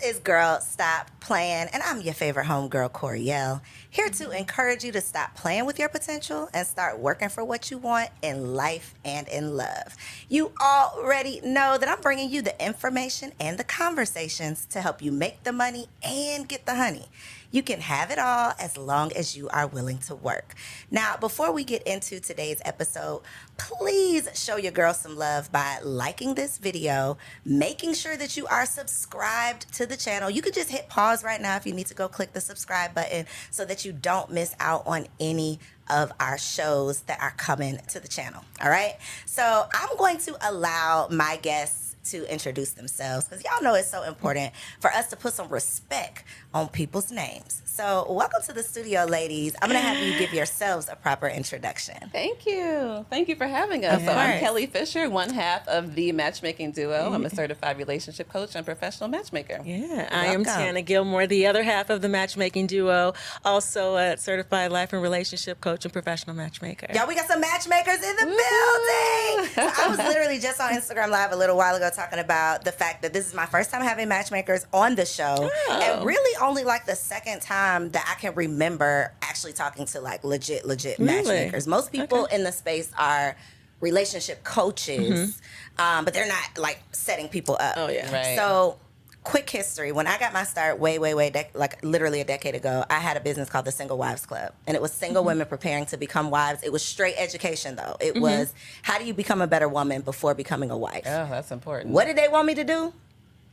is Girl Stop Playing, and I'm your favorite homegirl, Coriel, here to encourage you to stop playing with your potential and start working for what you want in life and in love. You already know that I'm bringing you the information and the conversations to help you make the money and get the honey. You can have it all as long as you are willing to work. Now, before we get into today's episode, please show your girl some love by liking this video, making sure that you are subscribed to the channel. You could just hit pause right now if you need to go click the subscribe button so that you don't miss out on any of our shows that are coming to the channel. All right. So I'm going to allow my guests to introduce themselves because y'all know it's so important for us to put some respect on people's names. So welcome to the studio, ladies. I'm going to have you give yourselves a proper introduction. Thank you. Thank you for having us. So I'm Kelly Fisher, one half of the Matchmaking Duo. I'm a certified relationship coach and professional matchmaker. Yeah, I am Tana Gilmore, the other half of the Matchmaking Duo, also a certified life and relationship coach and professional matchmaker. Y'all, we got some matchmakers in the building. So I was literally just on Instagram Live a little while ago talking about the fact that this is my first time having matchmakers on the show. And really only like the second time that I can remember actually talking to like legit matchmakers. Most people in the space are relationship coaches, but they're not like setting people up. Oh, yeah. Right. So quick history. When I got my start way, like literally a decade ago, I had a business called the Single Wives Club. And it was single women preparing to become wives. It was straight education, though. It was, how do you become a better woman before becoming a wife? Oh, that's important. What did they want me to do?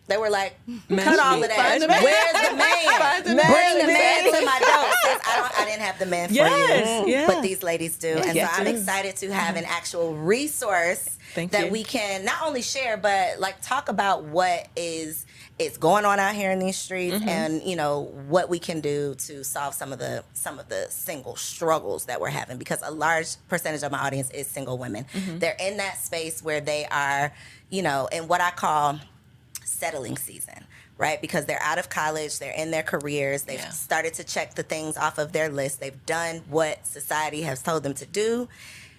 They were like, cut all of that. Where's the man? Bring the man to my door. I didn't have the man for you, but these ladies do. And so I'm excited to have an actual resource that we can not only share, but like talk about what is going on out here in these streets and, you know, what we can do to solve some of the single struggles that we're having, because a large percentage of my audience is single women. They're in that space where they are, you know, in what I call settling season, right? Because they're out of college, they're in their careers, they've started to check the things off of their list, they've done what society has told them to do,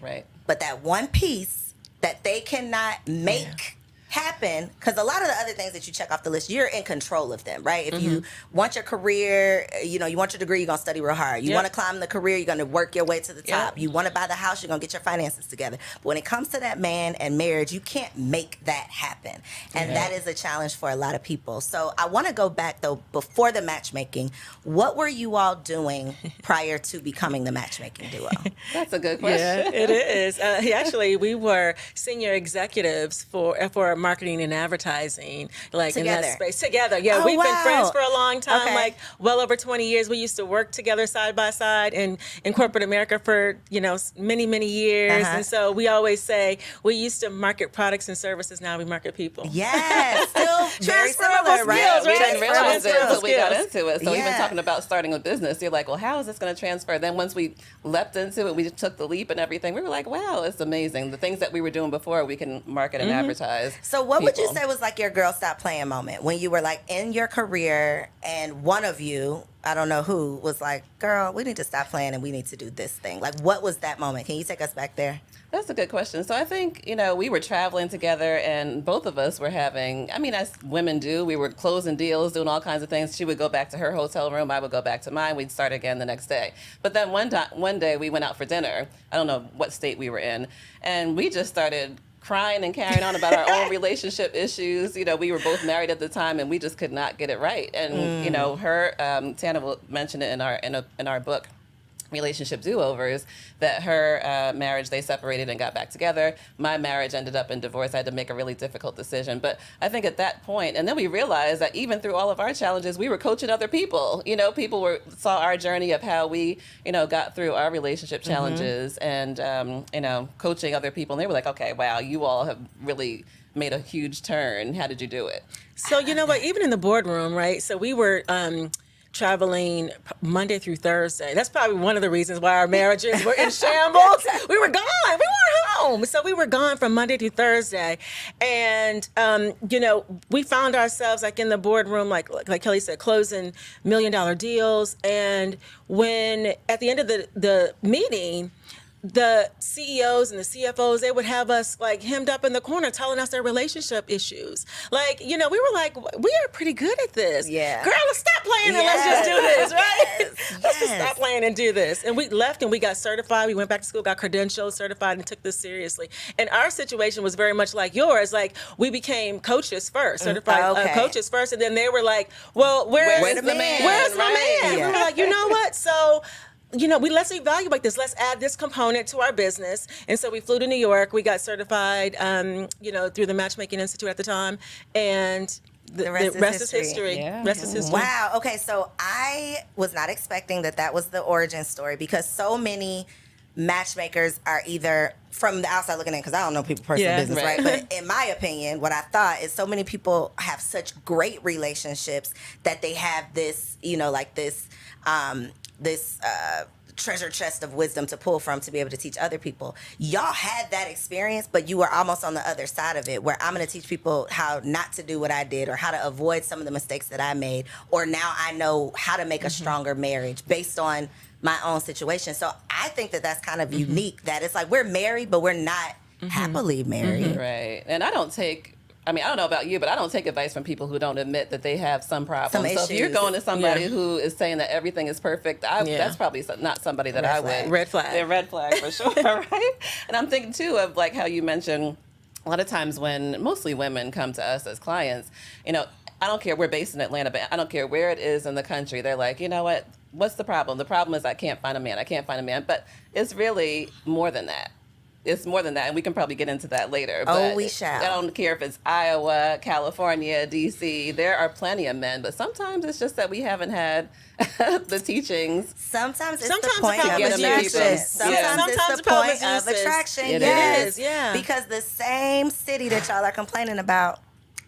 right? But that one piece that they cannot make happen, because a lot of the other things that you check off the list, you're in control of them, right? If you want your career, you know, you want your degree, you're going to study real hard. You want to climb the career, you're going to work your way to the top. You want to buy the house, you're going to get your finances together. But when it comes to that man and marriage, you can't make that happen. And that is a challenge for a lot of people. So I want to go back, though, before the matchmaking. What were you all doing prior to becoming the matchmaking duo? That's a good question. Yeah, it is. Actually, we were senior executives for marketing and advertising, like in that space together. Yeah, we've been friends for a long time, like well over 20 years. We used to work together side by side in corporate America for, you know, many years. And so we always say we used to market products and services. Now we market people. Yes, still very similar, right? Yeah, we didn't realize it until we got into it. So even talking about starting a business, you're like, well, how is this going to transfer? Then once we leapt into it, we took the leap and everything. We were like, wow, it's amazing. The things that we were doing before, we can market and advertise. So what would you say was like your girl stop playing moment when you were like in your career and one of you, I don't know who, was like, girl, we need to stop playing and we need to do this thing? Like, what was that moment? Can you take us back there? That's a good question. So I think, you know, we were traveling together and both of us were having, I mean, as women do, we were closing deals, doing all kinds of things. She would go back to her hotel room. I would go back to mine. We'd start again the next day. But then one day we went out for dinner. I don't know what state we were in. And we just started crying and carrying on about our own relationship issues. You know, we were both married at the time and we just could not get it right. And, you know, Tana will mention it in our book, Relationship Do-Overs, that her marriage, they separated and got back together. My marriage ended up in divorce. I had to make a really difficult decision. But I think at that point, and then we realized that even through all of our challenges, we were coaching other people. You know, people saw our journey of how we, you know, got through our relationship challenges and, you know, coaching other people. And they were like, okay, wow, you all have really made a huge turn. How did you do it? So, you know what, even in the boardroom, right? So we were traveling Monday through Thursday. That's probably one of the reasons why our marriages were in shambles. We were gone. We weren't home. So we were gone from Monday through Thursday. And, you know, we found ourselves like in the boardroom, like Kelly said, closing $1 million deals. And when at the end of the meeting, the CEOs and the CFOs, they would have us like hemmed up in the corner telling us their relationship issues. Like, we were like, we are pretty good at this. Yeah. Girl, let's stop playing and let's just do this, right? Yes. Let's just stop playing and do this. And we left and we got certified. We went back to school, got credentialed, certified, and took this seriously. And our situation was very much like yours. Like, we became coaches first, certified coaches first. And then they were like, well, where's the man? Where's my man? Yeah. We were like, you know what? So, let's evaluate this. Let's add this component to our business. And so we flew to New York. We got certified, through the Matchmaking Institute at the time. And the rest is history. Yeah. Rest is history. Wow. Okay. So I was not expecting that was the origin story, because so many matchmakers are either from the outside looking in, because I don't know people's personal business, right? But in my opinion, what I thought is so many people have such great relationships that they have this, this treasure chest of wisdom to pull from to be able to teach other people. Y'all had that experience, but you were almost on the other side of it, where I'm going to teach people how not to do what I did, or how to avoid some of the mistakes that I made, or now I know how to make a stronger marriage based on my own situation. So I think that's kind of unique, that it's like we're married, but we're not happily married. Right. And I don't know about you, but I don't take advice from people who don't admit that they have some problems. So if you're going to somebody who is saying that everything is perfect, that's probably not somebody that I would. Red flag. Yeah, red flag for sure, right? And I'm thinking, too, of like how you mentioned a lot of times when mostly women come to us as clients, I don't care, we're based in Atlanta, but I don't care where it is in the country. They're like, you know what? What's the problem? The problem is I can't find a man. But it's really more than that. It's more than that, and we can probably get into that later. But we shall. I don't care if it's Iowa, California, D.C. There are plenty of men, but sometimes it's just that we haven't had the teachings. Sometimes it's Sometimes the point the of problem is attraction. useless. Sometimes it's Sometimes the the problem point is of useless. attraction. It Yes. is. Because the same city that y'all are complaining about,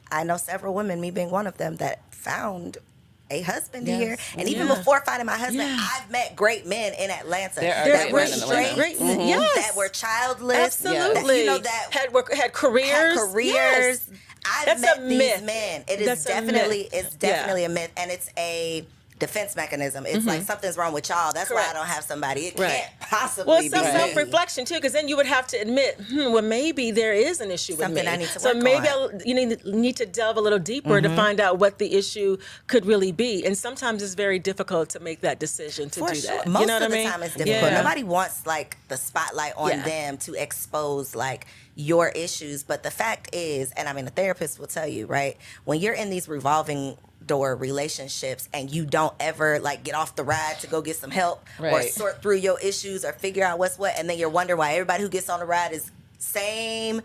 I know several women, me being one of them, that found a husband here. And even before finding my husband, I've met great men in Atlanta There are that great were men in Atlanta. straight, Yes. that were childless, Absolutely. that had careers. careers. I've That's met a these myth. men. It is That's a definitely myth. it's definitely a myth, and it's a defense mechanism. It's like something's wrong with y'all. That's why I don't have somebody. It can't possibly Well, be some me. self-reflection too, because then you would have to admit, well, maybe there is an issue with me. Something I need to so work maybe on. you need to delve a little deeper to find out what the issue could really be. And sometimes it's very difficult to make that decision to For do sure. that. Most you know of what the I mean? time it's difficult. Yeah. Nobody wants like the spotlight on them to expose like your issues. But the fact is, and I mean, the therapist will tell you, right? When you're in these revolving door relationships and you don't ever like get off the ride to go get some help or sort through your issues or figure out what's what, and then you're wondering why everybody who gets on the ride is same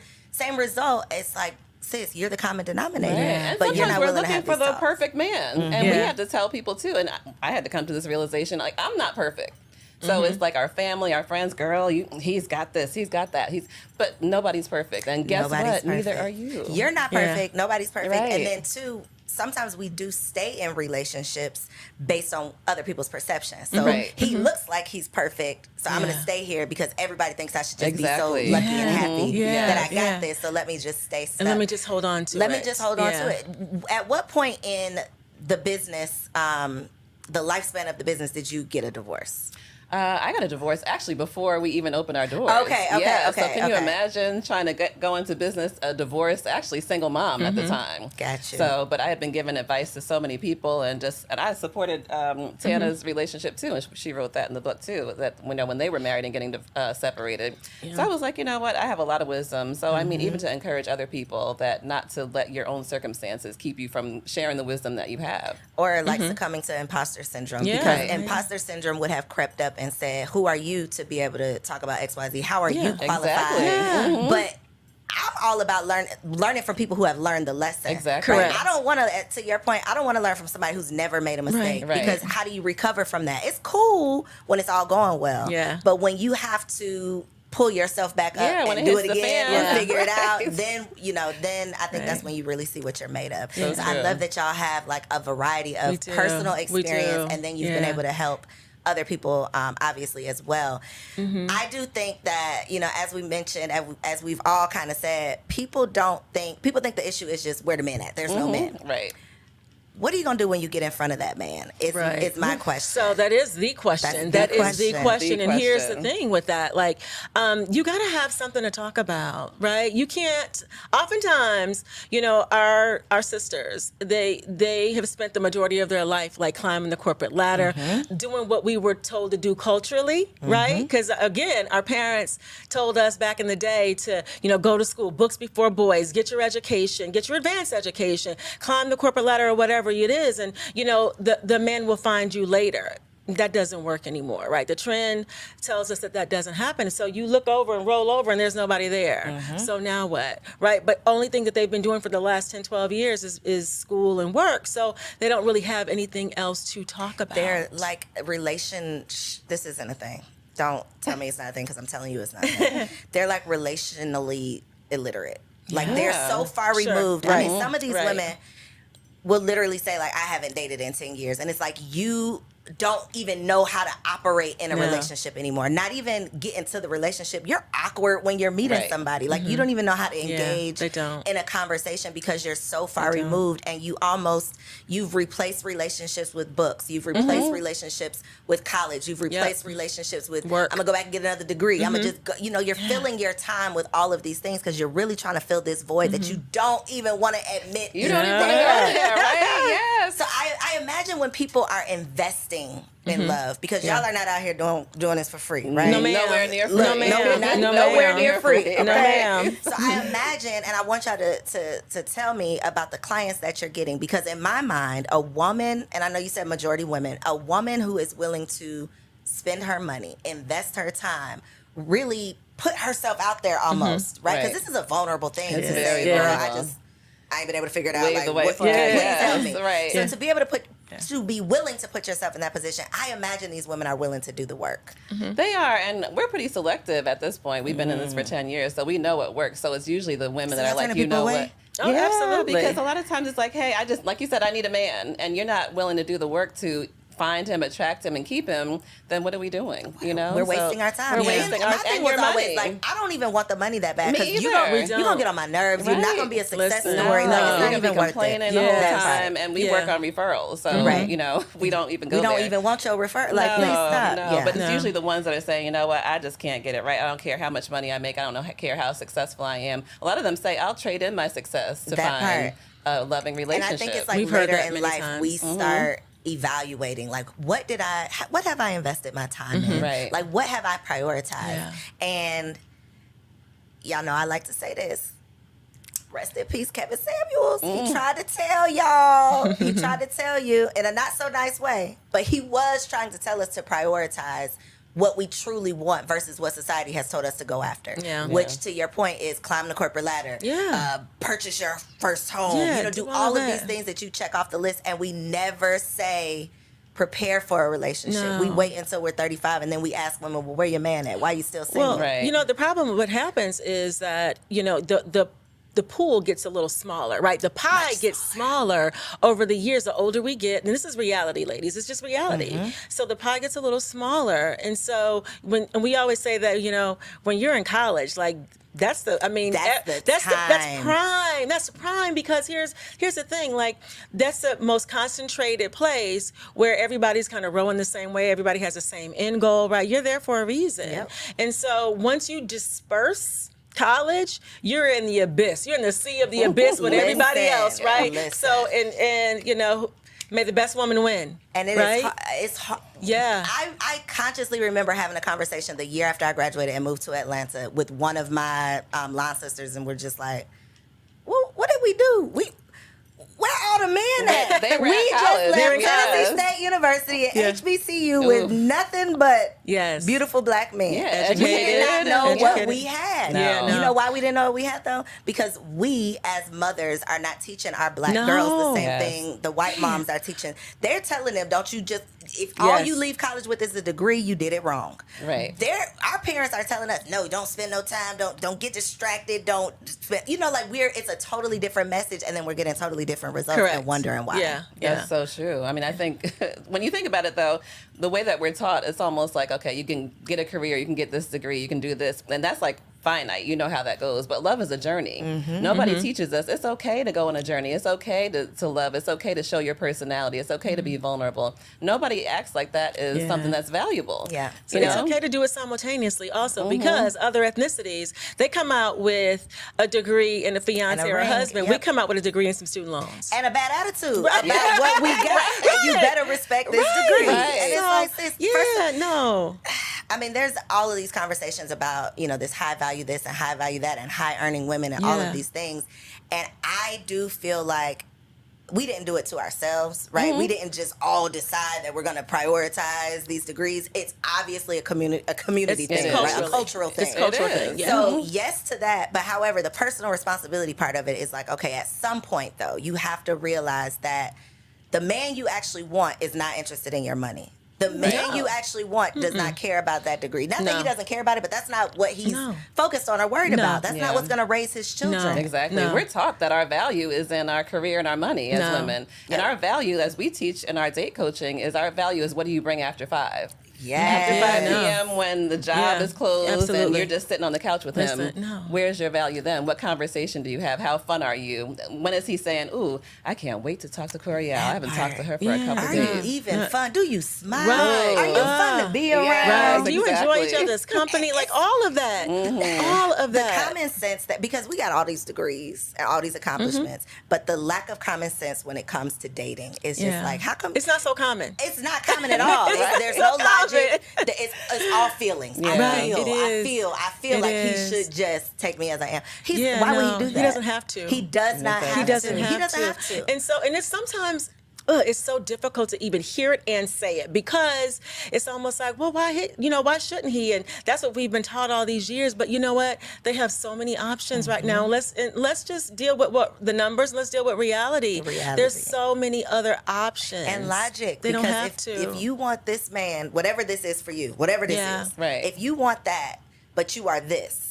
result, it's like, sis, you're the common denominator, And but you're sometimes not we're willing to looking have for these the talks. perfect man, and we have to tell people too. And I had to come to this realization: like, I'm not perfect. So it's like our family, our friends, girl, he's got this, he's got that. But nobody's perfect. And guess what? Neither are you. You're not perfect. Nobody's perfect. Right. And then two, sometimes we do stay in relationships based on other people's perceptions. So he looks like he's perfect, so I'm going to stay here because everybody thinks I should just be so lucky and happy that I got this. So let me just stay stuck. And let me just hold on to it. Let me just hold on to it. At what point in the business, the lifespan of the business, did you get a divorce? I got a divorce actually before we even opened our doors. Okay. So can you imagine trying to go into business, a divorce, actually single mom at the time. Gotcha. So, but I had been giving advice to so many people, and I supported Tana's relationship too, and she wrote that in the book too. That when they were married and getting separated. So I was like, you know what, I have a lot of wisdom. So I mean, even to encourage other people that not to let your own circumstances keep you from sharing the wisdom that you have, or like succumbing to imposter syndrome, because imposter syndrome would have crept up and said, who are you to be able to talk about XYZ? How are you qualified? Exactly. But I'm all about learning from people who have learned the lesson. Exactly. Correct. I don't want to your point, I don't want to learn from somebody who's never made a mistake. Right. Because how do you recover from that? It's cool when it's all going well. Yeah. But when you have to pull yourself back up and do it again and figure it out, then I think that's when you really see what you're made of. So I love that y'all have like a variety of personal experience, and then you've been able to help other people, obviously, as well. I do think that, as we mentioned, as we've all kind of said, people think the issue is just where the men at. There's no men. Right. what are you going to do when you get in front of that man? It's my question. So that is the question. That is the question. And here's the thing with that. Like, you got to have something to talk about, right? You can't, oftentimes, you know, our sisters, they have spent the majority of their life like climbing the corporate ladder, doing what we were told to do culturally, right? Because again, our parents told us back in the day to, you know, go to school, books before boys, get your education, get your advanced education, climb the corporate ladder or whatever it is, and you know the man will find you later. That doesn't work anymore, right? The trend tells us that doesn't happen. So you look over and roll over and there's nobody there. So now what, right? But only thing that they've been doing for the last 10, 12 years is school and work. So they don't really have anything else to talk about. They're like this isn't a thing. Don't tell me it's not a thing because I'm telling you it's not a thing. They're like relationally illiterate. Like they're so far removed. Right. I mean, some of these women will literally say like, I haven't dated in 10 years. And it's like, you don't even know how to operate in a relationship anymore. Not even get into the relationship. You're awkward when you're meeting somebody. Like you don't even know how to engage in a conversation because you're so far removed, and you've replaced relationships with books. You've replaced relationships with college. You've replaced relationships with work. I'm gonna go back and get another degree. I'm gonna just go, you know, you're filling your time with all of these things because you're really trying to fill this void that you don't even want to admit. You don't even want to go there, right? Yes. So I imagine when people are investing in love, because y'all are not out here doing this for free, right? No, ma'am. Nowhere near free. No, ma'am. Nowhere near free. Okay? No, ma'am. So I imagine, and I want y'all to tell me about the clients that you're getting, because in my mind, a woman, and I know you said majority women, a woman who is willing to spend her money, invest her time, really put herself out there almost, right? Because this is a vulnerable thing to say, girl, I ain't been able to figure it out. Like, please help me. Right. So to be able to be willing to put yourself in that position, I imagine these women are willing to do the work. They are, and we're pretty selective at this point. We've been in this for 10 years, so we know what works. So it's usually the women that are like, you know what? Oh, absolutely. Because a lot of times it's like, hey, I just, like you said, I need a man, and you're not willing to do the work to find him, attract him, and keep him, then what are we doing? You know, we're wasting our time. We're wasting our time. My thing was always like, I don't even want the money that bad, because you're gonna get on my nerves. Right. You're not gonna be a success story. Like, it's not even worth it. The whole time, and we work on referrals, so you know, we don't even go there. We don't even want your referral. Like, please stop. No, but it's usually the ones that are saying, you know what, I just can't get it right. I don't care how much money I make. I don't care how successful I am. A lot of them say, I'll trade in my success to find a loving relationship. And I think it's like later in life we start evaluating, like, what have I invested my time in? Right. Like, what have I prioritized? And y'all know I like to say this. Rest in peace, Kevin Samuels. He tried to tell y'all. He tried to tell you in a not so nice way, but he was trying to tell us to prioritize what we truly want versus what society has told us to go after. Which, to your point, is climb the corporate ladder, purchase your first home, you know, do all of these things that you check off the list, and we never say prepare for a relationship. No. We wait until we're 35, and then we ask women, well, where your man at? Why are you still single? Well, you know, the problem, what happens is that, you know, the pool gets a little smaller, right? The pie gets smaller over the years. The older we get, and this is reality, ladies. It's just reality. So the pie gets a little smaller, and so and we always say that, you know, when you're in college, like, that's prime. That's prime, because here's the thing, like, that's the most concentrated place where everybody's kind of rowing the same way. Everybody has the same end goal, right? You're there for a reason. And so once you disperse college, you're in the abyss. You're in the sea of the abyss with everybody else, right? So, and you know, may the best woman win. And it's hard. Yeah. I consciously remember having a conversation the year after I graduated and moved to Atlanta with one of my line sisters, and we're just like, well, what did we do? Where all the men at? They were we at just college. left Tennessee State University at HBCU with nothing but beautiful black men. Yeah, we did not know what we had. No. You know why we didn't know what we had, though? Because we, as mothers, are not teaching our black girls the same thing the white moms are teaching. They're telling them, don't you just, if all you leave college with is a degree, you did it wrong. Right. Our parents are telling us, no, don't spend no time, don't get distracted, don't spend, you know, like, it's a totally different message, and then we're getting totally different results and wondering why. Yeah. That's so true. I mean, I think when you think about it, though, the way that we're taught, it's almost like, okay, you can get a career, you can get this degree, you can do this, and that's like finite. You know how that goes. But love is a journey. Nobody teaches us it's okay to go on a journey. It's okay to love. It's okay to show your personality. It's okay to be vulnerable. Nobody acts like that is something that's valuable. Yeah. So it's okay to do it simultaneously also because other ethnicities, they come out with a degree and a fiance or a husband. We come out with a degree and some student loans. And a bad attitude about what we got. And you better respect this degree. And it's like this. I mean, there's all of these conversations about, this high value this and high value that and high earning women and all of these things. And I do feel like we didn't do it to ourselves, right? We didn't just all decide that we're going to prioritize these degrees. It's obviously a community thing, right? A cultural thing. It's cultural thing. Yeah. So yes to that, but however, the personal responsibility part of it is like, okay, at some point though, you have to realize that the man you actually want is not interested in your money. The man you actually want does not care about that degree. Not that he doesn't care about it, but that's not what he's focused on or worried about. That's not what's going to raise his children. Exactly. We're taught that our value is in our career and our money as women. And our value, as we teach in our date coaching, is our value is what do you bring after 5? After 5 p.m. when the job is closed and you're just sitting on the couch with him, where's your value then? What conversation do you have? How fun are you? When is he saying, ooh, I can't wait to talk to Coriel. I haven't talked to her for a couple Are days. you even fun? Do you smile? Right. Are you fun to be around? Right. Do you enjoy each other's company? Like all of that. All of that. The common sense that, because we got all these degrees and all these accomplishments, but the lack of common sense when it comes to dating is just like, how come? It's not so common. It's not common at all. There's no logic. It's all feelings. I feel like he should just take me as I am. Why would he do that? He doesn't have to. He does not have to. He doesn't have to. And it's sometimes it's so difficult to even hear it and say it because it's almost like, well, why shouldn't he? And that's what we've been taught all these years. But you know what? They have so many options right now. Let's just deal with the numbers. Let's deal with reality. There's so many other options and logic. They don't have to. If you want this man, whatever this is for you, whatever this is, if you want that, but you are this.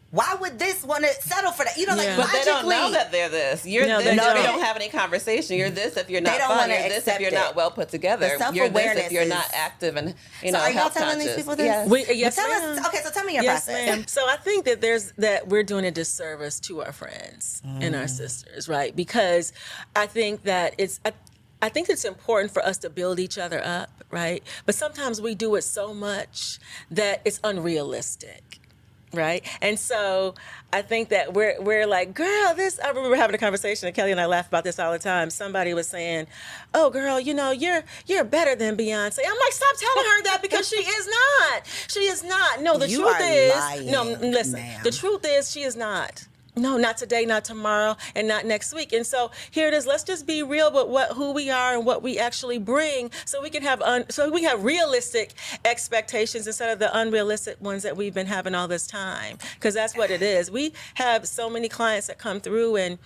Why would this want to settle for that? But they don't know that they're this. You're this if you don't have any conversation. You're this if you're not fun. You're this if you're not well put together. You're this if you're not active and are y'all health telling conscious. these people this? Yes, okay, so tell me your process. Ma'am. So I think that we're doing a disservice to our friends and our sisters, right? Because I think that I think it's important for us to build each other up, right? But sometimes we do it so much that it's unrealistic. Right. And so I think that we're like, girl, I remember having a conversation, and Kelly and I laugh about this all the time. Somebody was saying, oh, girl, you're better than Beyonce. I'm like, stop telling her that because she is not. She is not. No, the truth is, lying, no, listen, the truth is she is not. No, not today, not tomorrow, and not next week. And so here it is. Let's just be real with who we are and what we actually bring, so we can have realistic expectations instead of the unrealistic ones that we've been having all this time. Because that's what it is. We have so many clients that come through and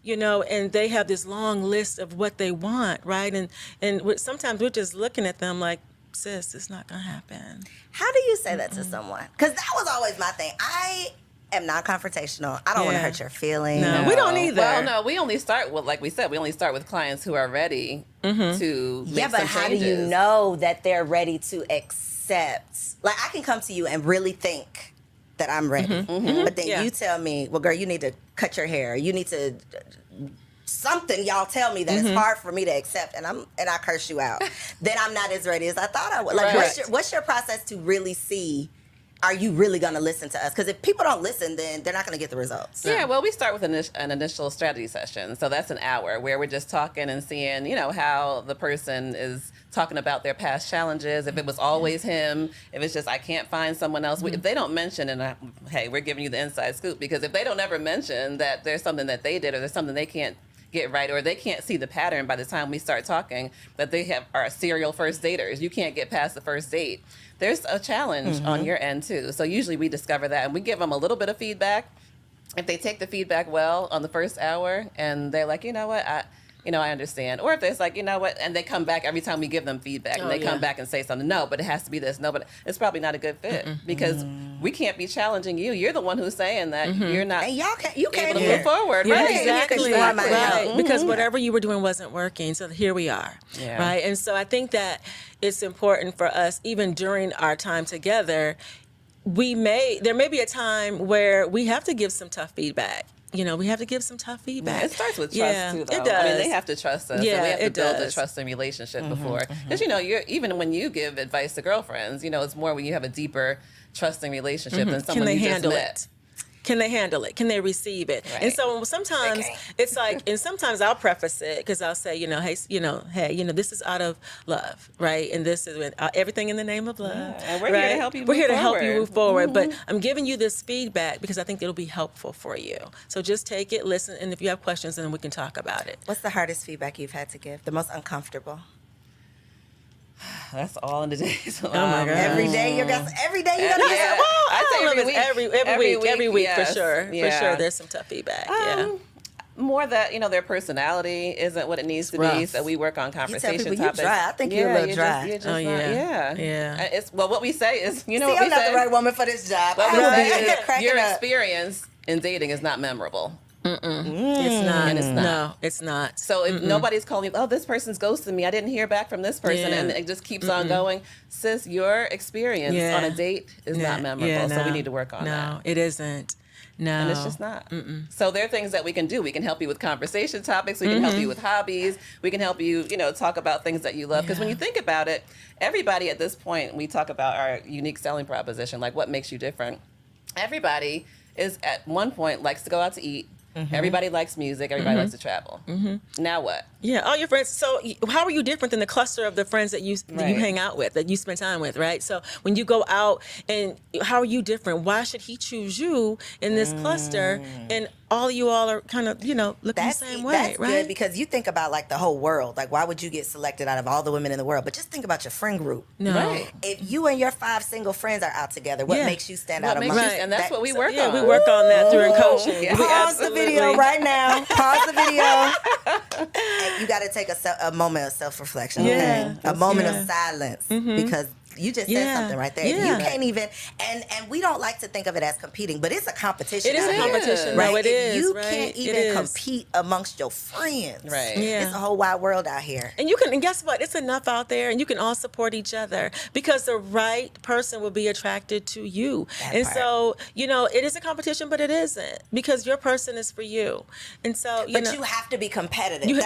they have this long list of what they want, right? And sometimes we're just looking at them like, sis, it's not gonna happen. How do you say that to someone? Because that was always my thing. I am non-confrontational. I don't want to hurt your feelings. No, we don't either. Well, no, we only start with, like we said, with clients who are ready to make some changes. But how do you know that they're ready to accept? Like, I can come to you and really think that I'm ready. But then you tell me, well, girl, you need to cut your hair. You need to... Something y'all tell me that it's hard for me to accept, and I curse you out. Then I'm not as ready as I thought I would. Like, what's your process to really see? Are you really going to listen to us? Because if people don't listen, then they're not going to get the results. Yeah, well, we start with an initial strategy session. So that's an hour where we're just talking and seeing, how the person is talking about their past challenges. If it was always him, if it's just, I can't find someone else. If they don't mention, and hey, we're giving you the inside scoop, because if they don't ever mention that there's something that they did or there's something they can't get right, or they can't see the pattern by the time we start talking, that they are serial first daters. You can't get past the first date. There's a challenge on your end too. So usually we discover that and we give them a little bit of feedback. If they take the feedback well on the first hour and they're like, you know what, I understand. Or if it's like, you know what, and they come back every time we give them feedback and they come back and say something, no, but it has to be this, no, but it's probably not a good fit because we can't be challenging you. You're the one who's saying that you're not and you can't able to move forward. Yeah, right? exactly. Right. Because whatever you were doing wasn't working. So here we are. Yeah. Right. And so I think that it's important for us, even during our time together, there may be a time where we have to give some tough feedback. We have to give some tough feedback. It starts with trust too, though. It does. I mean, they have to trust us. Yeah, and we have to build does. a trusting relationship before. Because, you're even when you give advice to girlfriends, it's more when you have a deeper trusting relationship than someone you just met. Can they handle it? Can they receive it? Right. And so sometimes it's like, and sometimes I'll preface it because I'll say, hey, this is out of love, right? And this is everything in the name of love. Yeah. And we're right? here to help you. We're here to help you move forward. But I'm giving you this feedback because I think it'll be helpful for you. So just take it, listen, and if you have questions, then we can talk about it. What's the hardest feedback you've had to give? The most uncomfortable? That's all in the days. Oh my God! Every day you're gonna. Yeah. I'd say every week yes. for sure. Yeah. For sure, there's some tough feedback. More that their personality isn't what it needs to be, so we work on conversation you topics. You're dry. I think you're a little dry. You're just not, yeah. It's what we say is what I'm we not say. the right woman for this job. What we say is your experience in dating is not memorable. It's not. And it's not. No, it's not. So if nobody's calling you, this person's ghosting me, I didn't hear back from this person, and it just keeps on going. Sis, your experience on a date is not memorable, so we need to work on that. No, it isn't. No. And it's just not. So there are things that we can do. We can help you with conversation topics. We can help you with hobbies. We can help you, talk about things that you love. Because when you think about it, everybody at this point, we talk about our unique selling proposition, like what makes you different. Everybody is at one point likes to go out to eat. Everybody likes music. Everybody likes to travel. Now what? Yeah, all your friends. So how are you different than the cluster of the friends that you hang out with, that you spend time with, right? So when you go out, and how are you different? Why should he choose you in this cluster? And all are kind of, looking the same way, that's right? Good, because you think about like the whole world. Like, why would you get selected out of all the women in the world? But just think about your friend group. No. Right. If you and your 5 single friends are out together, what makes you stand out amongst? And that's what we work on. Yeah, we work on that during coaching. Yeah. Pause the video right now. Pause the video. And you got to take a moment of self-reflection, okay? A moment of silence, because you just said something right there. Yeah. You can't even, and we don't like to think of it as competing, but it's a competition. It is a competition. Right? No, it is. You right? can't even compete amongst your friends. Right. It's a whole wide world out here. And and guess what? It's enough out there, and you can all support each other because the right person will be attracted to you. So, it is a competition, but it isn't, because your person is for you. And so, but you have to be competitive. You do,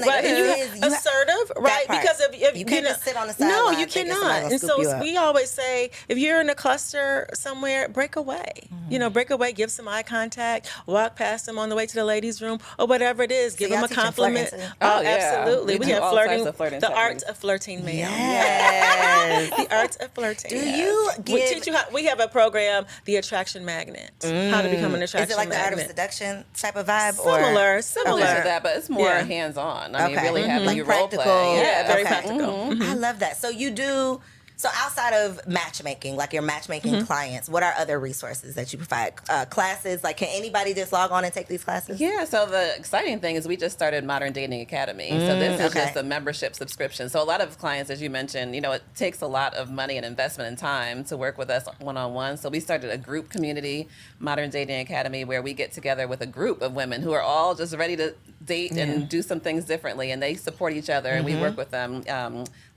right? And you assertive, right? Because if you can't just sit on the sideline. No, you cannot. And so we always say, if you're in a cluster somewhere, break away. Break away, give some eye contact, walk past them on the way to the ladies' room, or whatever it is. Give them a compliment. We Absolutely. We have flirting, the art of flirting, ma'am. Yes. The art of flirting. Do you give... We teach you how. We have a program, The Attraction Magnet. How to become an attraction magnet. Is it like the art of seduction type of vibe? Similar to that, but it's more hands-on. I mean, really having you role practical. play. Yeah, very practical. I love that. So you do... So outside of matchmaking, like your matchmaking clients, what are other resources that you provide? Classes, like can anybody just log on and take these classes? Yeah, so the exciting thing is we just started Modern Dating Academy. So this is just a membership subscription. So a lot of clients, as you mentioned, it takes a lot of money and investment and time to work with us one-on-one. So we started a group community, Modern Dating Academy, where we get together with a group of women who are all just ready to date and do some things differently. And they support each other, and we work with them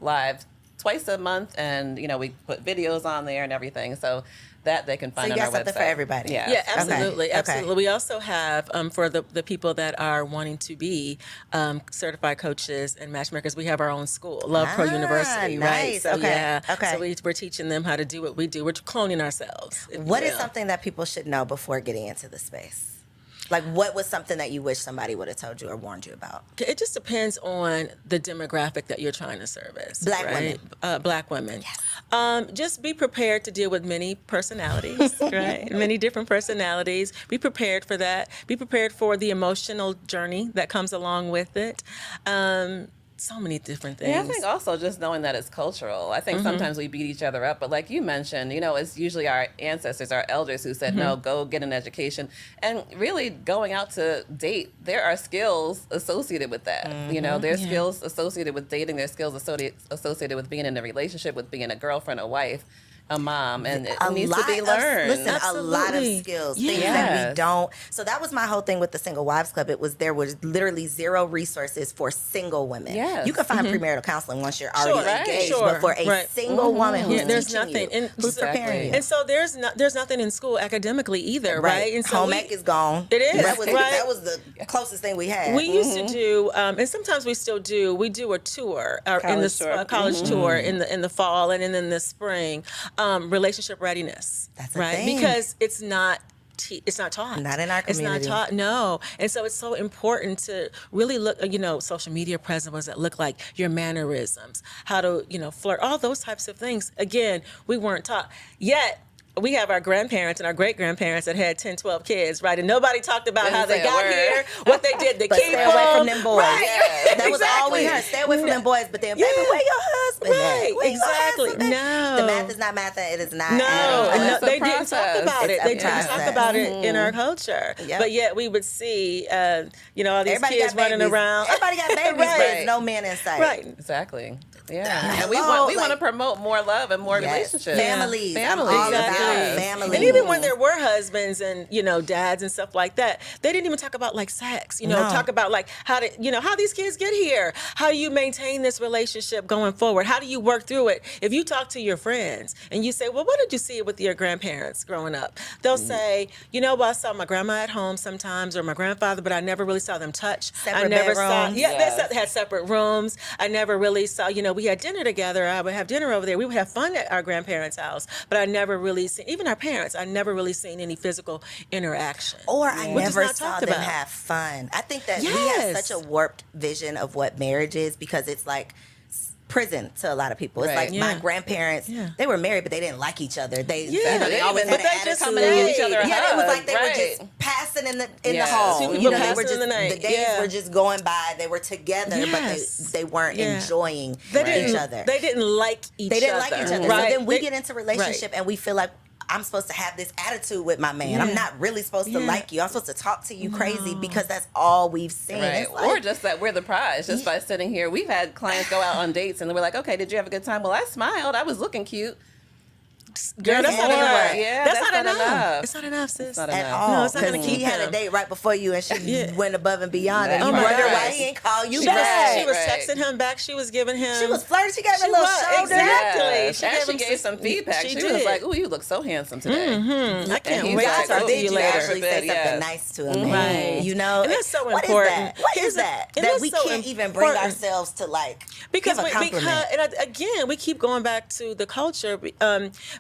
live twice a month, and we put videos on there and everything, so that they can find on our website. So you got something for everybody. Yeah, absolutely. Absolutely. We also have, for the people that are wanting to be certified coaches and matchmakers, we have our own school, Love Pro University, right? So, so we're teaching them how to do what we do. We're cloning ourselves. What is something that people should know before getting into the space? Like, what was something that you wish somebody would have told you or warned you about? It just depends on the demographic that you're trying to service. Black women. Black women. Yes. Just be prepared to deal with many personalities, right? Many different personalities. Be prepared for that. Be prepared for the emotional journey that comes along with it. So many different things. Yeah, I think also just knowing that it's cultural. I think sometimes we beat each other up, but like you mentioned, it's usually our ancestors, our elders who said, no, go get an education. And really going out to date, there are skills associated with that. There's skills associated with dating, there's skills associated with being in a relationship, with being a girlfriend, a wife. a mom, and it a needs lot to be of, learned. listen, a lot of Absolutely. skills, Yes. things that we don't. So that was my whole thing with the Single Wives Club. There was literally zero resources for single women. Yes. You can find premarital counseling once you're already Sure, right. engaged, Sure. but for a Right. single woman who's there's teaching nothing. you, And who's preparing you. And so there's nothing in school academically either, right? And so home ec is gone. It is, That was, right? that was the closest thing we had. We used to do, and sometimes we still do. We do a tour in the College tour. college tour in the fall and then in the spring. Relationship readiness, That's a right? thing. Because it's not taught. Not in our community. It's not taught, no. And so it's so important to really look, social media presence, what does that look like? Your mannerisms, how to, flirt, all those types of things. Again, we weren't taught. Yet, we have our grandparents and our great-grandparents that had 10, 12 kids, right? And nobody talked about how they got here, what they did to But keep stay away from them. them boys. Right. That was all we heard. Stay away from them boys. But then, baby, where your husband at? Right, Where your exactly. husband at? No. The math is not math. It is not. No, at all. and It's a they didn't talk process. about it. It's a They didn't talk process. about it in our culture. Yep. But yet we would see, all these Everybody kids got running babies. around. Everybody got babies, Right. but there's no man in sight. Right. Exactly. Yeah. And we Hello, want to like- promote more love and more Yes. relationships. Families. I'm Families. all about Yes. families. And even when there were husbands and dads and stuff like that, they didn't even talk about like sex. No. Talk about like how these kids get here. How do you maintain this relationship going forward? How do you work through it? If you talk to your friends and you say, "Well, what did you see with your grandparents growing up?" They'll say, "I saw my grandma at home sometimes or my grandfather, but I never really saw them touch. I Separate never saw. bedrooms. Yeah, Yes. they had separate rooms. I never really saw. We had dinner together. I would have dinner over there. We would have fun at our grandparents' house, but I never really seen even our parents. I never really seen any physical interaction. Or I Which is never not saw talked them about. have fun. I think that we have Yes. such a warped vision of what marriage is because it's like prison to a lot of people. It's Right. like my Yeah. grandparents, Yeah. they were married, but they didn't like each other. They Yeah. always But had an they just attitude. coming to give each other a Yeah, it was hug, like they were right. just passing in the Yes. hall. Two They people were passing just in the night. the days Yeah. were just going by. They were together, but Yes. they weren't Yeah. enjoying They each didn't. other. They didn't like each other. They didn't like each other. Right. So then we They- get into relationship and we feel like I'm supposed to have this attitude with my man. I'm not really supposed to Yeah. like you. I'm supposed to talk to you crazy because that's all we've seen. Right. It's like, Or just that we're the prize just by sitting here. We've had clients go out on dates and we're like, okay, did you have a good time? Well, I smiled. I was looking cute. Girl, that's not more. enough. Yeah, that's that's not not enough. enough. It's not enough, sis. It's not at enough. all. No, it's not gonna 'Cause keep he had a him. date right before you and she Yeah. went above and beyond. And Oh you my wonder God. why he didn't call you She back. was Right. texting him back. She was giving him. She was flirting. She gave him She a little was, shoulder. exactly. Yes. She And gave she him gave some feedback. she She was did. like, "Ooh, you look so handsome today." I can't he's wait like, to talk or to did you you later. actually say something Yes. nice to him? Right. You know, And that's so What is important. that? What Here's is the- that? and That that's we so can't even bring important. ourselves to like Because give a compliment. again, we keep going back to the culture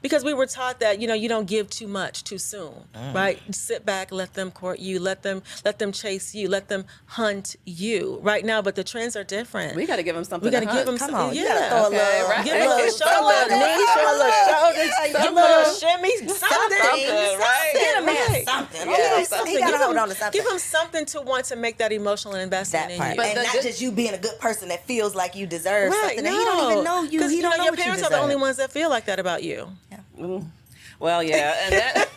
because we were taught that you don't give too much too soon, right? Sit back, let them court you, let them chase you, let them hunt you. Right now, but the trends are different. We got to give him something. We got to to give hunt. them Come on, something. you Yeah, gotta throw a Okay, little, right. Give them a little- show a little knee, show a little shoulders, Yeah, give them a little- little shimmy, something. right? Get a man Right. something. Yeah, Okay, something. he gotta Give hold him- on to something. Give him something to want to make that emotional investment That in part, you. But and the not good- just you being a good person that feels like you deserve Right, something. And he don't even know you. Because He don't know your what you parents are deserve. the only ones that feel like that about you. Well, yeah, and that.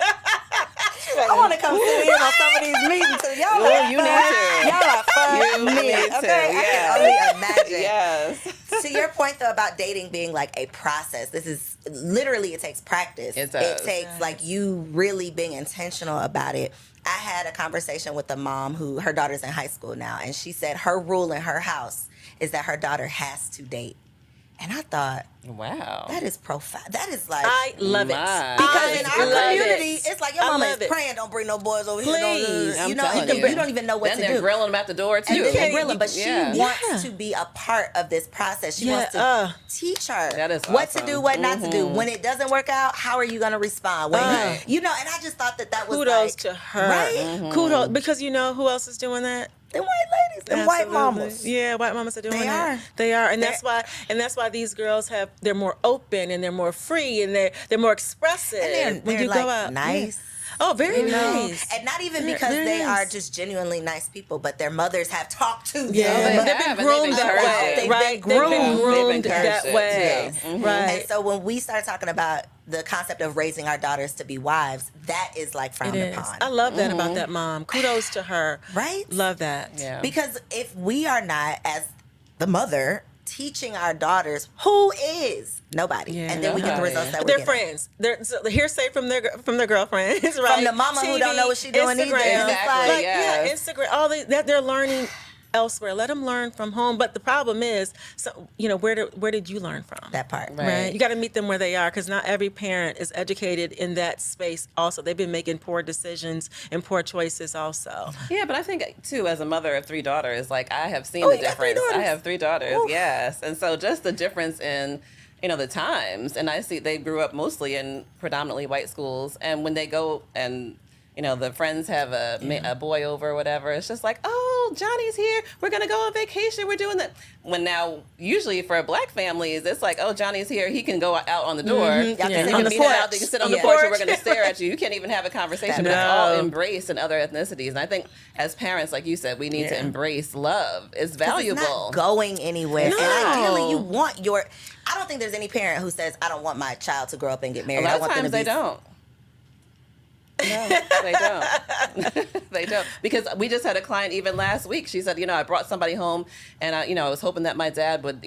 I want to come sit in on some of these meetings. So y'all Well, are you fun. need to. Y'all are fun. You men, need to, okay? yes. I can only imagine. Yes. To your point though about dating being like a process, this is literally it takes practice. It does. It takes like you really being intentional about it. I had a conversation with a mom who her daughter's in high school now, and she said her rule in her house is that her daughter has to date. And I thought, Wow. that is profound. That is like I love My. it. because I in our love community, it. it's like your I mama love is it. praying, don't bring no boys over here. Please. Don't, I'm you know, telling you don't even know what then to they're do. grilling them at the door too. And then Yeah. grilling, but she Yeah. wants to be a part of this process. She wants to teach her That is what to awesome. do, what not to do. When it doesn't work out, how are you going to respond? When you know, and I just thought that was Kudos like, to her. right? Kudos, because you know who else is doing that? Them white ladies, them white Absolutely. mamas. Yeah, white mamas are doing They that. are. They are, and that's why these girls they're more open and they're more free and they're more expressive And when they're you like go out. nice. Yeah. Oh, very You know, nice. and not even Very- because very they nice. are just genuinely nice people, but their mothers have talked to them. Yeah, they they've have, been and they've groomed that encouraged way, it. They've right? been groomed. They've been groomed They've that encouraged way, it, too. right? And so when we started talking about the concept of raising our daughters to be wives, that is like It frowned is. upon. I love that about that mom. Kudos to her. Right? Love that. Yeah. Because if we are not, as the mother, teaching our daughters who is nobody, and then we get the results that we're They're getting. friends. They're hearsay from their girlfriends, right? From the mama who don't know what she's doing either. Instagram, Exactly, yeah, Instagram. All that they're learning elsewhere. Let them learn from home. But the problem is, so where did you learn from? That part, Right. You got to meet them where they are, because not every parent is educated in that space. Also, they've been making poor decisions and poor choices. Also. Yeah, but I think too, as a mother of 3 daughters, like I have seen Oh, the you got 3 difference. I daughters? have 3 daughters, Oof. yes, and so just the difference in the times, and I see they grew up mostly in predominantly white schools, and when they go and the friends have a boy over or whatever, it's just like, oh, Johnny's here. We're going to go on vacation. We're doing that. When now, usually for Black families, it's like, oh, Johnny's here. He can go out on the door. Y'all can sit on the Meet him out. porch. They can sit on the Yeah. porch and we're going to stare at you. You can't even have a conversation. But it's all No. embraced in other ethnicities. And I think as parents, like you said, we need to embrace love. It's valuable. It's not going anywhere. No. And ideally, you want your. I don't think there's any parent who says, I don't want my child to grow up and get A married. lot I of want them times to be. they don't. No, they don't. They don't. Because we just had a client even last week. She said, I brought somebody home and I was hoping that my dad would,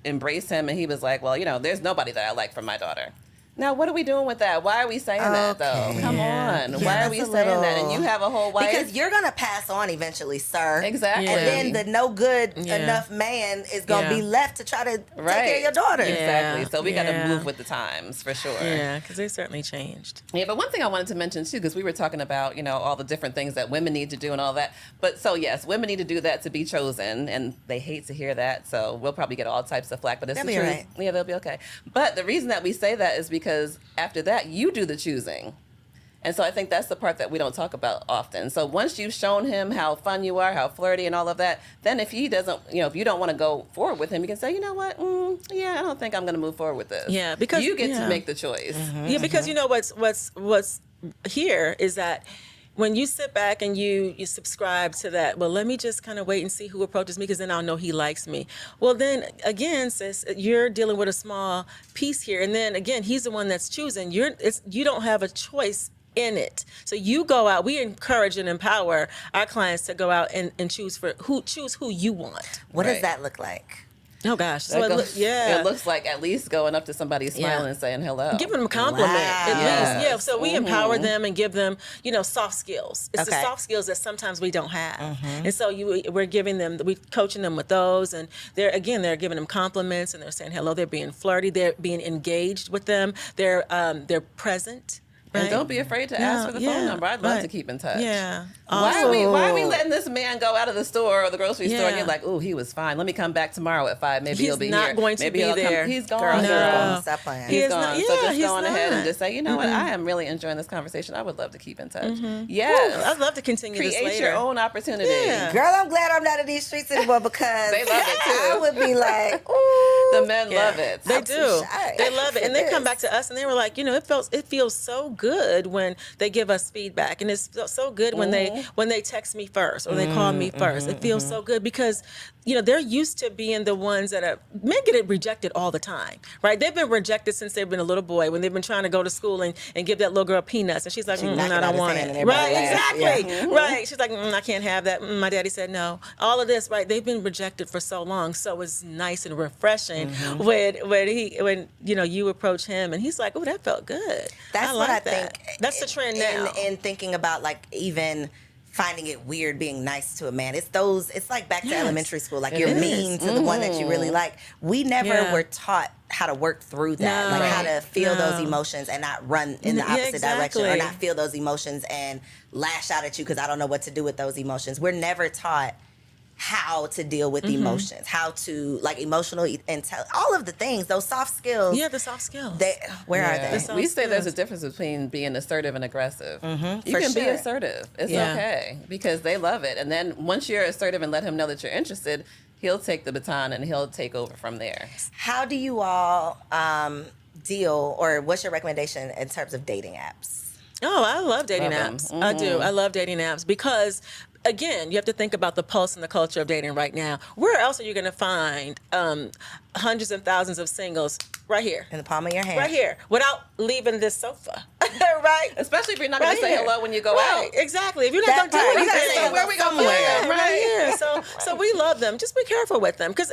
embrace him. And he was like, well, there's nobody that I like from my daughter. Now, what are we doing with that? Why are we saying that, though? Okay. Come Yeah. on. Yeah, Why are that's we a saying that? And little- you have a whole wife. Because you're going to pass on eventually, sir. Exactly. Yeah. And then the no good Yeah. enough man is going to Yeah. be left to try to take Right. care of your daughter. Yeah. Exactly. So we got to Yeah. move with the times for sure. Yeah, because they certainly changed. Yeah, but one thing I wanted to mention too, because we were talking about, all the different things that women need to do and all that. But so yes, women need to do that to be chosen, and they hate to hear that. So we'll probably get all types of flack, but it's They'll the be truth. all right. Yeah, they'll be okay. But the reason that we say that is because after that, you do the choosing. And so I think that's the part that we don't talk about often. So once you've shown him how fun you are, how flirty and all of that, then if he doesn't, if you don't want to go forward with him, you can say, you know what? Yeah, I don't think I'm going to move forward with this. Yeah, because- you get yeah. to make the choice. Yeah, because what's here is that when you sit back and you subscribe to that, well, let me just kind of wait and see who approaches me, because then I'll know he likes me. Well, then again, sis, you're dealing with a small piece here, and then again, he's the one that's choosing. You don't have a choice in it. So you go out. We encourage and empower our clients to go out and choose who you want. What does Right. that look like? Oh gosh, so That goes- yeah. It looks like at least going up to somebody, smiling Yeah. and saying hello. Giving them a compliment, at Wow. least. Yeah, so we empower them and give them, soft skills. It's the Okay. soft skills that sometimes we don't have. And so we're giving them, we're coaching them with those, and they're giving them compliments, and they're saying hello. They're being flirty. They're being engaged with them. They're present. And Right? don't be afraid to ask for the phone number. I'd love right. to keep in touch. Yeah. Why are we letting this man go out of the store or the grocery store and Yeah. you're like, oh, he was fine. Let me come back tomorrow at 5. Maybe he'll He's be not here. going to Maybe be he'll there. He's gone. Girl, No. stop playing. He He's is gone. not- So yeah, just he's go on ahead and not. just say, you know what? I am really enjoying this conversation. I would love to keep in touch. Ooh, Yes. I'd love to continue this Create later. your own opportunity. Yeah. Girl, I'm glad I'm not in these streets anymore, because They love it, too. I would be like, ooh. The men Yeah. love it. They I'm too do. shy They love it, and they for come this. back to us, and they were like, it feels so good when they give us feedback, and it's so good when they text me first or they call me first. It feels so good because they're used to being the ones that are men get rejected all the time, right? They've been rejected since they've been a little boy, when they've been trying to go to school and give that little girl peanuts, and she's like, knock it I out don't his want hand and it. everybody Right? laughs. Exactly. Yeah. Right? She's like, I can't have that. My daddy said no. All of this, right? They've been rejected for so long, so it's nice and refreshing when you approach him and he's like, oh, that felt good. That's like what I that. think. That's the trend now. In thinking about even finding it weird being nice to a man. It's like back to Yes. elementary school. Like It you're is. mean to the one that you really like. We never Yeah. were taught how to work through that. No. Like how to feel those No. emotions and not run in the Yeah, opposite direction, or exactly. not feel those emotions and lash out at you because I don't know what to do with those emotions. We're never taught how to deal with emotions, how to emotional intelligence, all of the things, those soft skills. Yeah, the soft skills. Where are Yeah. they? soft We say there's a skills. difference between being assertive and aggressive. You for can be sure. assertive. It's Yeah. okay because they love it. And then once you're assertive and let him know that you're interested, he'll take the baton and he'll take over from there. How do you all deal, or what's your recommendation in terms of dating apps? Oh, I love dating Love 'em. apps. I do. I love dating apps because, again, you have to think about the pulse and the culture of dating right now. Where else are you going to find hundreds and thousands of singles? Right here. In the palm of your hand. Right here, without leaving this sofa. right? Especially if you're not going to say hello when you go out. Exactly. If you're not going to do anything, you gotta say where we go somewhere. right here. So we love them. Just be careful with them, because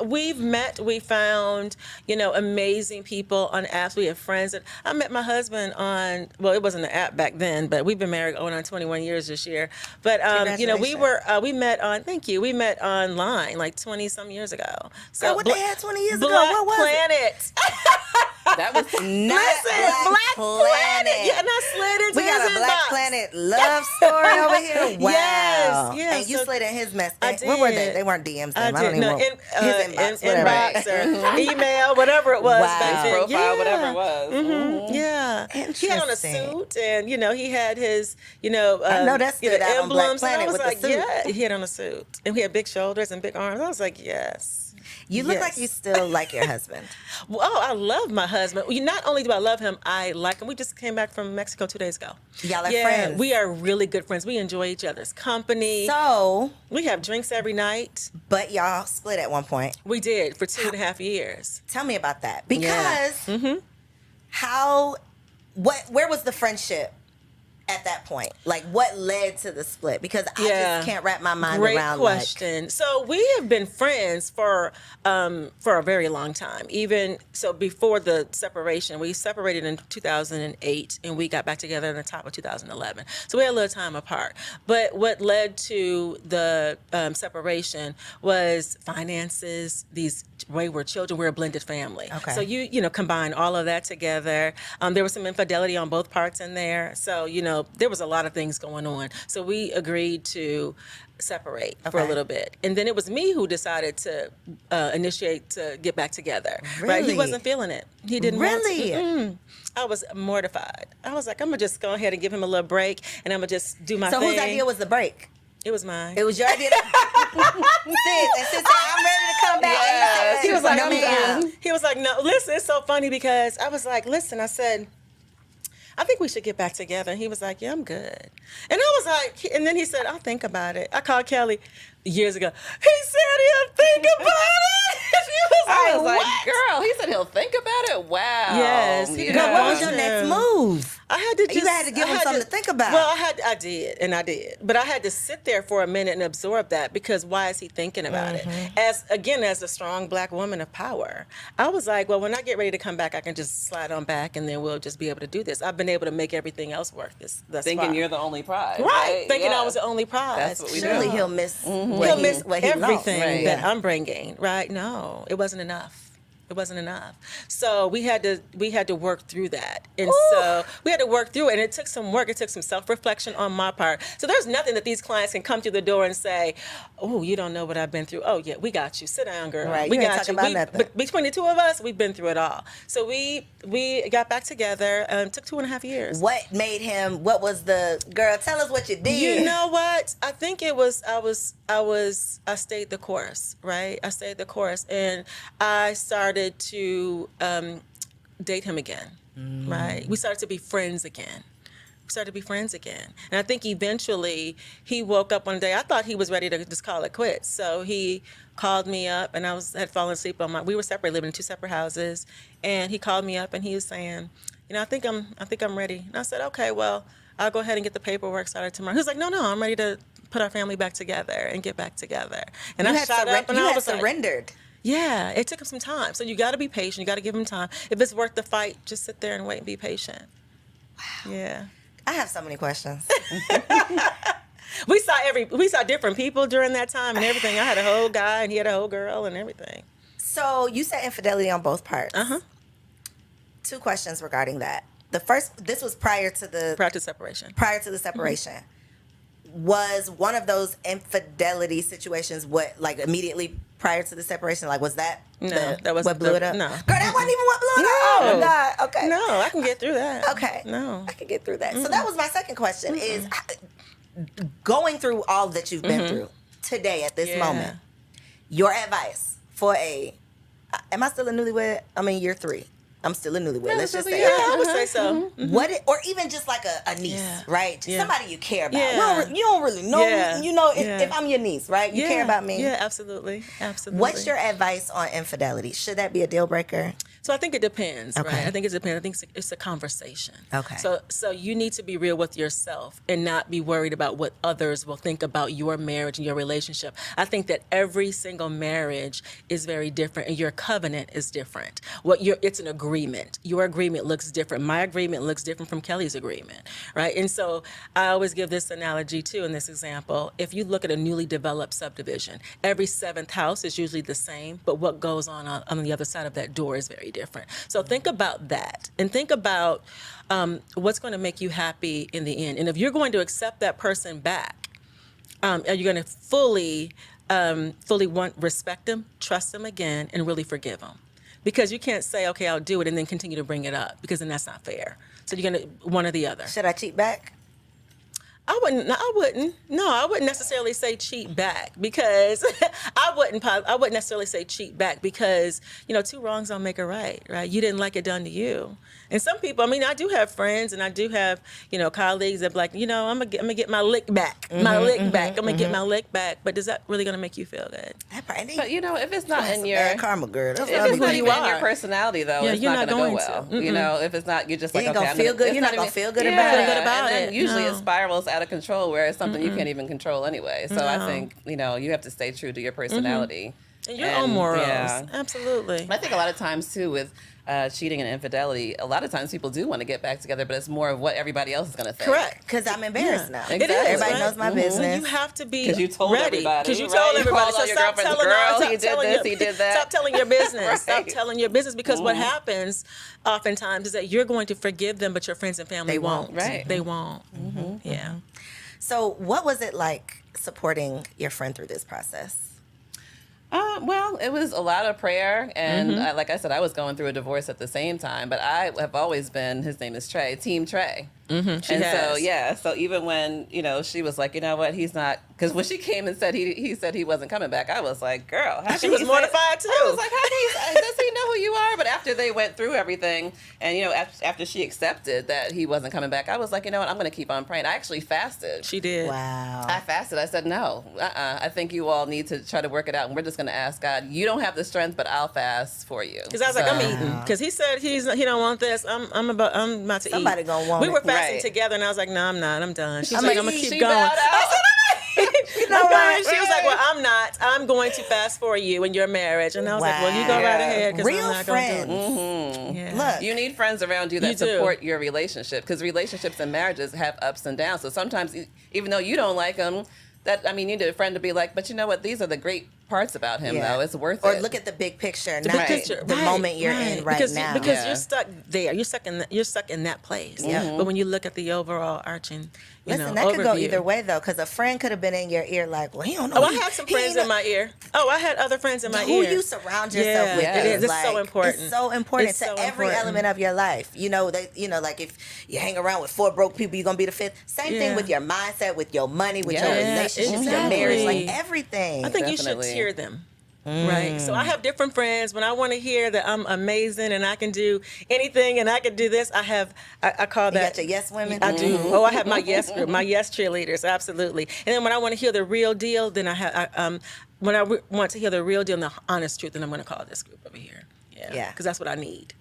we found amazing people on apps. We have friends that I met my husband on. Well, it wasn't an app back then, but we've been married going on 21 years this year. But we met on. Thank you. We met online like 20 some years ago. So what they had 20 years ago? Black What was Planet. it? That was Black Planet. Yeah, and I slid into We got his a Black inbox. Planet love story over here. Wow. Yes. And you slid in his mess. I did. Where were they? They weren't DMs. I Then. I don't did. even No, know. His inbox or email, whatever it was. Wow. Back then. profile, whatever it was. Mm-hmm. Yeah. He had on a Interesting. suit, and he had his, I know that stood out on Black emblems. And I Planet was with like, the suit. yeah, he had on a suit, and he had big shoulders and big arms. I was like, yes. You look Yes. like you still like your husband. Well, I love my husband. Not only do I love him, I like him. We just came back from Mexico 2 days ago. Y'all are friends. We are really good friends. We enjoy each other's company. So, We have drinks every night. but y'all split at one point. We did for 2.5 years. Tell me about that. Because where was the friendship at that point? Like, what led to the split? Because I just can't wrap my mind around. Great question. So we have been friends for a very long time. Even so, before the separation, we separated in 2008, and we got back together in the top of 2011. So we had a little time apart. But what led to the separation was finances. These wayward children. We're a blended family. Okay. So you combine all of that together. There was some infidelity on both parts in there. So there was a lot of things going on. So we agreed to separate for a little bit. And then it was me who decided to initiate to get back together. Right? He Really? wasn't feeling it. He didn't Really? want to. I was mortified. I was like, I'm going to just go ahead and give him a little break, and I'm going to just do my thing. So whose idea was the break? It was mine. It was your idea. Sis said, I'm ready to come back. Yes. And He was like, "No, I'm ma'am." done. He was like, no, listen, it's so funny because I was like, listen, I said, I think we should get back together. And he was like, yeah, I'm good. And I was like, and then he said, I'll think about it. I called Kelly years ago. He said he'll think about it. I was like, what? girl, he said he'll think about it. Wow. Yes, he did. But what was Yeah. your next move? I had to You had to give him something to think about. Well, I did. But I had to sit there for a minute and absorb that, because why is he thinking about it? As a strong Black woman of power, I was like, well, when I get ready to come back, I can just slide on back, and then we'll just be able to do this. I've been able to make everything else work thus Thinking far. you're the only prize. Right, thinking Yeah. I was the only prize. That's what we Surely do. he'll miss He'll miss what he lost. everything Right. that I'm bringing. Right? No, it wasn't enough. It wasn't enough. So we had to work through that. And so we had to work through it. And it took some work. It took some self-reflection on my part. So there's nothing that these clients can come through the door and say, oh, you don't know what I've been through. Oh, yeah, we got you. Sit down, girl. Right, We you ain't got talking you. about nothing. But between the two of us, we've been through it all. So we got back together. Took 2.5 years. What made him, what was the, girl, tell us what you did. You know what? I think it was I stayed the course, right? I stayed the course, and I started to date him again, right? We started to be friends again. And I think eventually he woke up one day. I thought he was ready to just call it quits. So he called me up, and had fallen asleep we were separate, living in 2 separate houses. And he called me up, and he was saying, I think I'm ready. And I said, okay, well, I'll go ahead and get the paperwork started tomorrow. He was like, no, I'm ready to put our family back together and get back together. And You I had, shot up, and you I had was like, surrendered. yeah, it took him some time. So you got to be patient. You got to give him time. If it's worth the fight, just sit there and wait and be patient. Wow. Yeah. I have so many questions. We saw different people during that time and everything. I had a whole guy, and he had a whole girl, and everything. So you said infidelity on both parts. 2 questions regarding that. The first, this was prior to the separation. Was one of those infidelity situations immediately prior to the separation? Like, was that that wasn't what blew it up? No. Girl, that wasn't even what blew it up. Oh my God. Okay. No, I can get through that. Okay. No. I can get through that. So that was my second question is going through all that you've been through today at this moment, your advice for am I still a newlywed? I'm in year 3. I'm still a newlywed. Let's just say Yeah, I would say so. or even just like a niece, right? Yeah. Somebody you care about. Yeah. You don't really know Yeah. me. You know, Yeah. if I'm your niece, right? You care about me. Yeah, absolutely. Absolutely. What's your advice on infidelity? Should that be a deal breaker? So I think it depends, Okay. right? I think it depends. I think it's a conversation. Okay. So you need to be real with yourself and not be worried about what others will think about your marriage and your relationship. I think that every single marriage is very different, and your covenant is different. It's an agreement. Your agreement looks different. My agreement looks different from Kelly's agreement, right? And so I always give this analogy too in this example. If you look at a newly developed subdivision, every seventh house is usually the same, but what goes on the other side of that door is very different. So think about that, and think about what's going to make you happy in the end. And if you're going to accept that person back, are you going to fully respect them, trust them again, and really forgive them? Because you can't say, okay, I'll do it, and then continue to bring it up, because then that's not fair. So you're going to one or the other. Should I cheat back? I wouldn't. No, I wouldn't necessarily say cheat back, because I wouldn't necessarily say cheat back, because two wrongs don't make a right. You didn't like it done to you. And some people, I do have friends, and I do have colleagues that be like, I'm gonna get my lick back, I'm gonna get my lick back. But is that really gonna make you feel good? But if it's not in your bad karma, girl. That's if what it's not I'm even in your personality, though, it's you're not not going to going go well. to. If it's not, you're just like, ain't okay, gonna feel good. it's You're not gonna even- feel good yeah. about it. Good about and then it. usually No. it spirals out of control, where it's something you can't even control anyway. So I think you have to stay true to your personality And your own morals. Yeah. Absolutely. I think a lot of times too with cheating and infidelity, a lot of times people do want to get back together, but it's more of what everybody else is going to think. Correct. Because I'm embarrassed now. Exactly. It is. Everybody right? knows my business. You have to be 'Cause you told ready. everybody, Because you right? told You everybody. called all So your stop girlfriends, telling "Girl, stop he did telling this, your- he did that." Stop telling your business. Right. Stop telling your business, because what happens oftentimes is that you're going to forgive them, but your friends and family They won't. Right. They won't. Yeah. So what was it like supporting your friend through this process? Well, it was a lot of prayer, and like I said, I was going through a divorce at the same time. But I have always been, his name is Trey, Team Trey. So even when she was like, you know what, he's not, because when she came and said he said he wasn't coming back, I was like, girl, how She can was he say- mortified, too. I was like, how does he know who you are? But after they went through everything, and after she accepted that he wasn't coming back, I was like, you know what, I'm going to keep on praying. I actually fasted. She did. Wow. I fasted. I said, no, I think you all need to try to work it out, and we're just going to ask God. You don't have the strength, but I'll fast for you. Because I was like, I'm eating. Because he said he don't want this. I'm about to eat. Somebody gonna want We were it. fasting Right. together, and I was like, no, I'm not. I'm done. She's I'm like, gonna I'm gonna eat. keep She going. bowed out. You know I'm what? going. She was like, well, I'm not. I'm going to fast for you and your marriage. And I was like, well, you go right Wow. ahead, because Real I'm not friends. going to do it. Yeah. Look. You need friends around you that You do. support your relationship, because relationships and marriages have ups and downs. So sometimes, even though you don't like them, you need a friend to be like, but you know what? These are the great parts about him, though. It's worth Or it. look at the big picture, The not big picture. the Right, moment you're in right because, now. Because Yeah. you're stuck there. You're stuck in that place. Yeah. But when you look at the overall arching, Listen, that could go overview. either way, though, because a friend could have been in your ear like, well, he don't know. Oh, I had some friends in my ear. Oh, I had other friends in my Who ear. you surround yourself Yeah, with it is. It's so like, important. It's so important It's to so every important. element of your life. Like if you hang around with 4 broke people, you're gonna be the 5th. Same thing Yeah. with your mindset, with your money, with your Yeah, relationships, your marriage, exactly. like everything. I think Definitely. you should tier them. Right. So I have different friends. When I want to hear that I'm amazing and I can do anything and I can do this, I call you that. got your yes women. I do. Oh, I have my yes group, my yes cheerleaders, absolutely. And then when I want to hear the real deal, then when I want to hear the real deal and the honest truth, then I'm going to call this group over here. Yeah. Because that's what I need.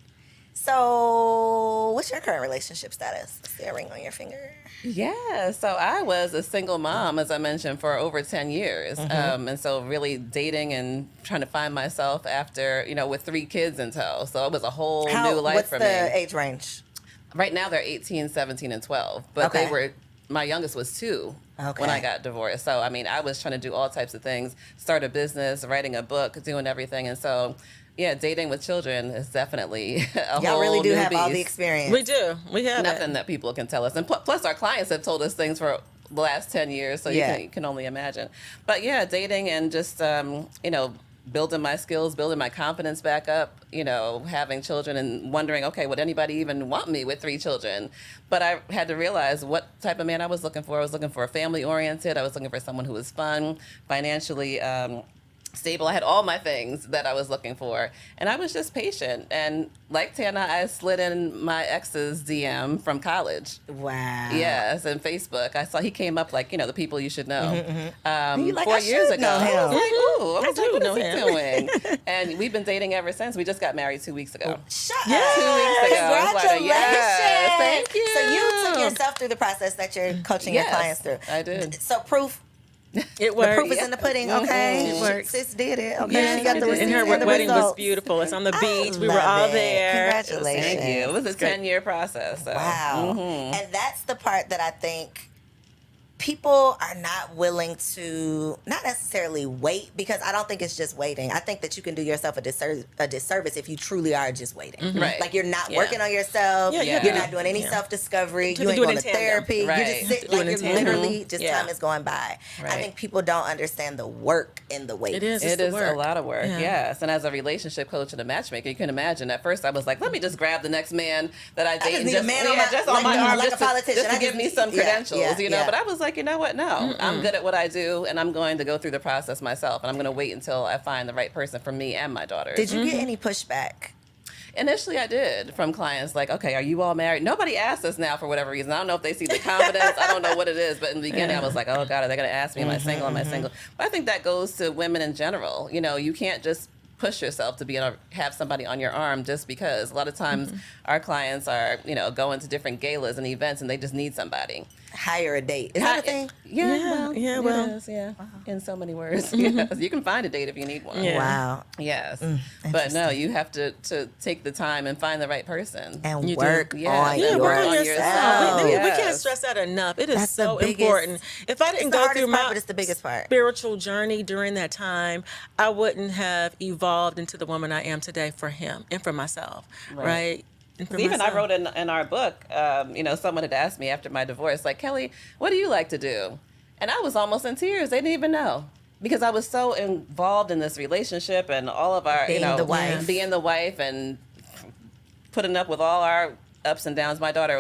So, what's your current relationship status? I see a ring on your finger. Yeah, so I was a single mom, as I mentioned, for over 10 years. And so really dating and trying to find myself after, with 3 kids in tow. So it was a whole new life What's for the me. age range? Right now they're 18, 17, and 12. But Okay. my youngest was 2 Okay. when I got divorced. So, I was trying to do all types of things, start a business, writing a book, doing everything. And so, yeah, dating with children is definitely a Y'all whole really do new have all the beast. experience. We do. We have Nothing it. that people can tell us. And plus our clients have told us things for the last 10 years, so Yeah. you can only imagine. But yeah, dating and just, building my skills, building my confidence back up, having children and wondering, okay, would anybody even want me with 3 children? But I had to realize what type of man I was looking for. I was looking for a family-oriented. I was looking for someone who was fun, financially stable. I had all my things that I was looking for. And I was just patient. And like Tana, I slid in my ex's DM from college. Wow. Yes, and Facebook. I saw he came up like, the people you should know. You like, 4 I years should ago. know him. I was like, ooh, I do what know is he him. doing? And we've been dating ever since. We just got married 2 weeks ago. Shut Yeah. up. 2 weeks ago. I was like, Congratulations. yes, thank you. So you took yourself through the process that you're coaching your Yes, clients through. I did. So proof. It The worked. proof is in the pudding, okay? It works. Sis did it, okay? Yes, She got the we did. receipts And her and the wedding was results. beautiful. It's on the I beach. We were love all it. there. Congratulations. Thank you. It was a 10-year process. So. Wow. And that's the part that I think people are not willing to, not necessarily wait, because I don't think it's just waiting. I think that you can do yourself a disservice if you truly are just waiting. Right. Like you're not Yeah. working on yourself. Yeah. You're not doing any self-discovery. To You ain't do it going in to tandem. therapy. Right. You just sit, Do it like in you're tandem. literally, just Yeah. time is going by. I Right. think people don't understand the work in the wait. It is. It It's the is a work. lot of work, Yeah. yes. And as a relationship coach and a matchmaker, you can imagine at first I was like, let me just grab the next man that I date just and need a man on just my- on my like- arm like just a politician. just I to give just me need- some yeah, credentials, yeah. But I was like, you know what? No, I'm good at what I do, and I'm going to go through the process myself, and I'm going to wait until I find the right person for me and my daughters. Did you get any pushback? Initially, I did from clients like, okay, are you all married? Nobody asks us now for whatever reason. I don't know if they see the confidence. I don't know what it is. But in the beginning, I was like, oh, God, are they going to ask me, am I single? Am I single? But I think that goes to women in general. You can't just push yourself to have somebody on your arm just because. A lot of times, our clients are, going to different galas and events, and they just need somebody. Hire a date. Is that a thing? Yeah, Yeah, it well. is, in so many words. Yes, you can find a date if you need one. Yeah. Wow. Yes, but no, you have to take the time and find the right person. And You do. work Yeah. on Yeah, Work on yourself. yourself. We can't Yes. stress that enough. It is That's the so biggest- important. If I didn't It's the go hardest through part, my but it's the biggest part. spiritual journey during that time, I wouldn't have evolved into the woman I am today for him and for myself. Right? And for Even I myself. wrote in our book, someone had asked me after my divorce, like, Kelly, what do you like to do? And I was almost in tears. They didn't even know. Because I was so involved in this relationship and all of our, Being the wife. being the wife and putting up with all our ups and downs. My daughter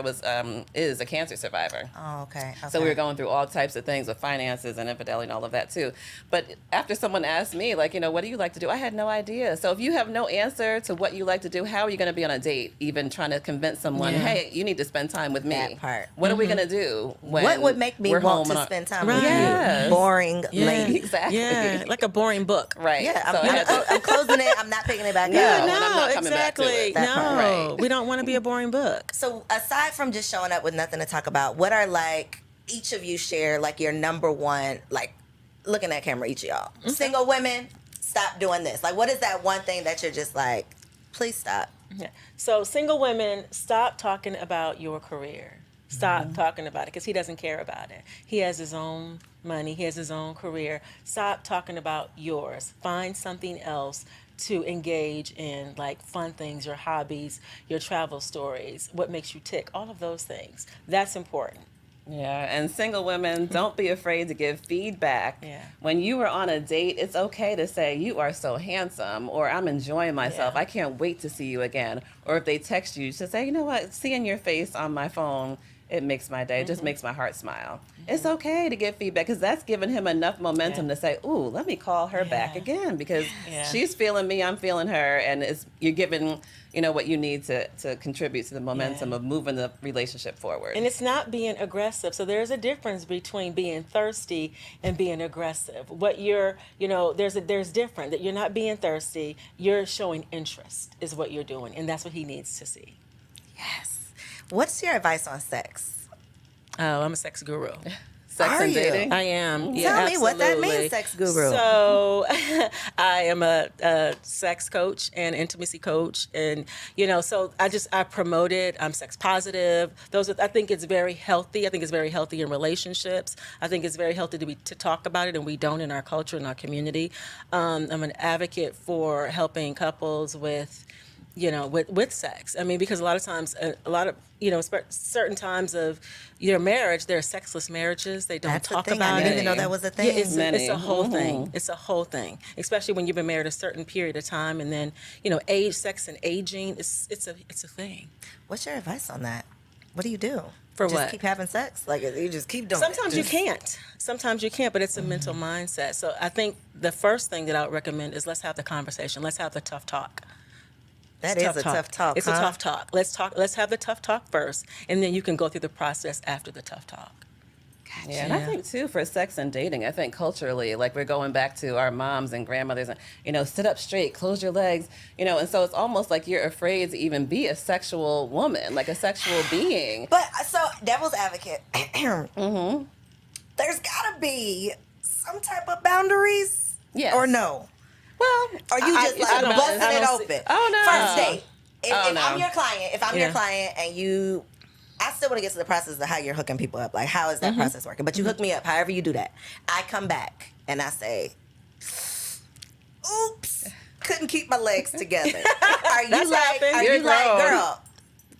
is a cancer survivor. Oh, okay. So we were going through all types of things with finances and infidelity and all of that too. But after someone asked me, like, what do you like to do? I had no idea. So if you have no answer to what you like to do, how are you going to be on a date, even trying to convince someone, Yeah. hey, you need to spend time with me? That part. What are we going to do? When What would make me we're want home to and spend time Right. with Yes. you? Boring Yeah. lady. Exactly. Yeah, like a boring book. Right. Yeah, So I had to- I'm closing it. I'm not picking it back No. up. and I'm not coming back to exactly. it. That part. No, Right. we don't want to be a boring book. So aside from just showing up with nothing to talk about, what are like each of you share like your number one, like looking at camera, each of y'all. Single women, stop doing this. Like what is that one thing that you're just like, please stop? Yeah. So single women, stop talking about your career. Stop talking about it because he doesn't care about it. He has his own money. He has his own career. Stop talking about yours. Find something else to engage in, like fun things, your hobbies, your travel stories, what makes you tick, all of those things. That's important. Yeah, and single women, don't be afraid to give feedback. Yeah. When you are on a date, it's okay to say, you are so handsome, or I'm enjoying myself. Yeah. I can't wait to see you again. Or if they text you, to say, you know what, seeing your face on my phone, it makes my day. It just makes my heart smile. It's okay to give feedback because that's giving him enough momentum to say, ooh, let me call her back again because Yeah. she's feeling me, I'm feeling her, and you're giving, what you need to contribite to the momentum of moving the relationship forward. And it's not being aggressive. So there's a difference between being thirsty and being aggressive. What you're, there's different that you're not being thirsty. You're showing interest is what you're doing. And that's what he needs to see. Yes. What's your advice on sex? Oh, I'm a sex guru. Sex Are and you? dating. I am. Tell Yeah, me what that absolutely. means, sex guru. So I am a sex coach and intimacy coach. And, so I promote it. I'm sex positive. I think it's very healthy. I think it's very healthy in relationships. I think it's very healthy to talk about it, and we don't in our culture, in our community. I'm an advocate for helping couples with with sex. I mean, because a lot of times, certain times of your marriage, there are sexless marriages. They don't That's the talk thing. about I it. didn't even know that was a thing. Yeah, it's Many. a whole Mhm. thing. It's a whole thing, especially when you've been married a certain period of time, and then age, sex, and aging. It's a thing. What's your advice on that? What do you do? For just what? keep having sex. Like you just keep doing Sometimes it. you can't. Sometimes you can't, but it's a mental mindset. So I think the first thing that I would recommend is let's have the conversation. Let's have the tough talk. That is a tough talk. It's a tough talk. Let's talk. Let's have the tough talk first, and then you can go through the process after the tough talk. Yeah, and I think too for sex and dating, I think culturally, like we're going back to our moms and grandmothers, and sit up straight, close your legs, and so it's almost like you're afraid to even be a sexual woman, like a sexual being. But so devil's advocate, there's gotta be some type of boundaries. Yes. Or no? Well, Or you just like busting it open? Oh no. First date. If no. I'm your client, and I still want to get to the process of how you're hooking people up. Like, how is that process working? But you hook me up, however you do that. I come back and I say, oops, couldn't keep my legs together. Are you like, girl,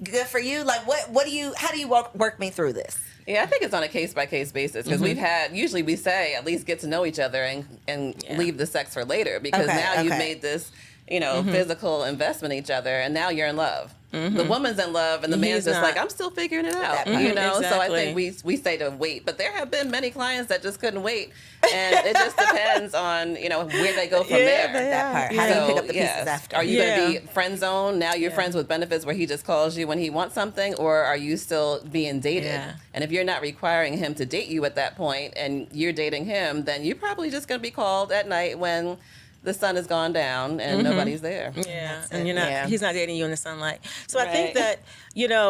good for you? Like, how do you work me through this? Yeah, I think it's on a case-by-case basis because usually we say at least get to know each other and leave the sex for later because now you've made this, physical investment in each other and now you're in love. The woman's in love and the man's just like, I'm still figuring it out, So I think we say to wait, but there have been many clients that just couldn't wait and it just depends on, where they go from there. That part. How do you pick up the pieces after? Are you going to be friend zone? Now you're friends with benefits where he just calls you when he wants something, or are you still being dated? Yeah. And if you're not requiring him to date you at that point and you're dating him, then you're probably just going to be called at night when the sun has gone down and nobody's there. Yeah, and he's not dating you in the sunlight. So I think that,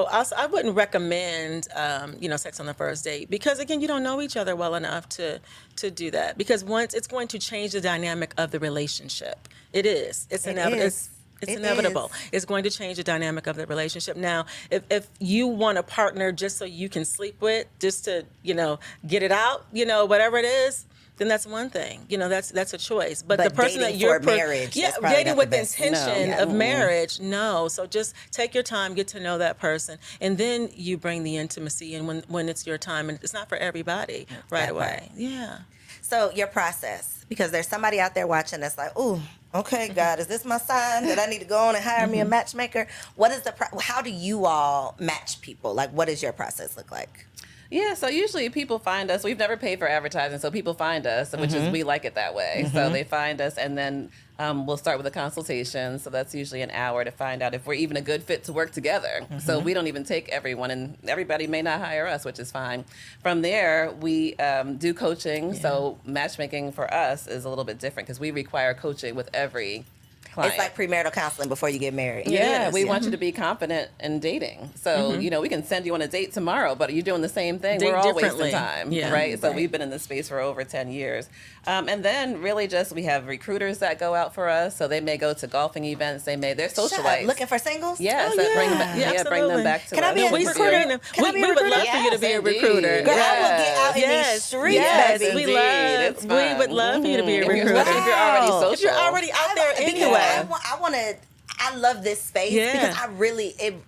also, I wouldn't recommend, sex on the first date because, again, you don't know each other well enough to do that because once it's going to change the dynamic of the relationship. It is. It's inevitable. It's inevitable. It's going to change the dynamic of the relationship. Now, if you want a partner just so you can sleep with, just to, get it out, whatever it is, then that's one thing. That's a choice. But the person that you're marriage, dating with the intention of marriage, no. So just take your time, get to know that person, and then you bring the intimacy in when it's your time, and it's not for everybody right away. Yeah. So your process, because there's somebody out there watching that's like, ooh, okay, God, is this my sign that I need to go on and hire me a matchmaker? What is how do you all match people? Like, what does your process look like? Yeah, so usually people find us. We've never paid for advertising, so people find us, which is we like it that way. So they find us, and then we'll start with a consultation. So that's usually an hour to find out if we're even a good fit to work together. So we don't even take everyone, and everybody may not hire us, which is fine. From there, we do coaching. So matchmaking for us is a little bit different because we require coaching with every client. It's like premarital counseling before you get married. Yeah, we want you to be confident in dating. So, we can send you on a date tomorrow, but are you doing the same thing? We're all wasting time, right? So we've been in this space for over 10 years. And then really just we have recruiters that go out for us. So they may go to golfing events. They're socialites. Looking for singles? Yes, bring them back to us. Can I be a recruiter? We would love for you to be a recruiter. Girl, I will get out in these streets, baby. We would love for you to be a recruiter. If you're already social. If you're already out there anyway. I love this space because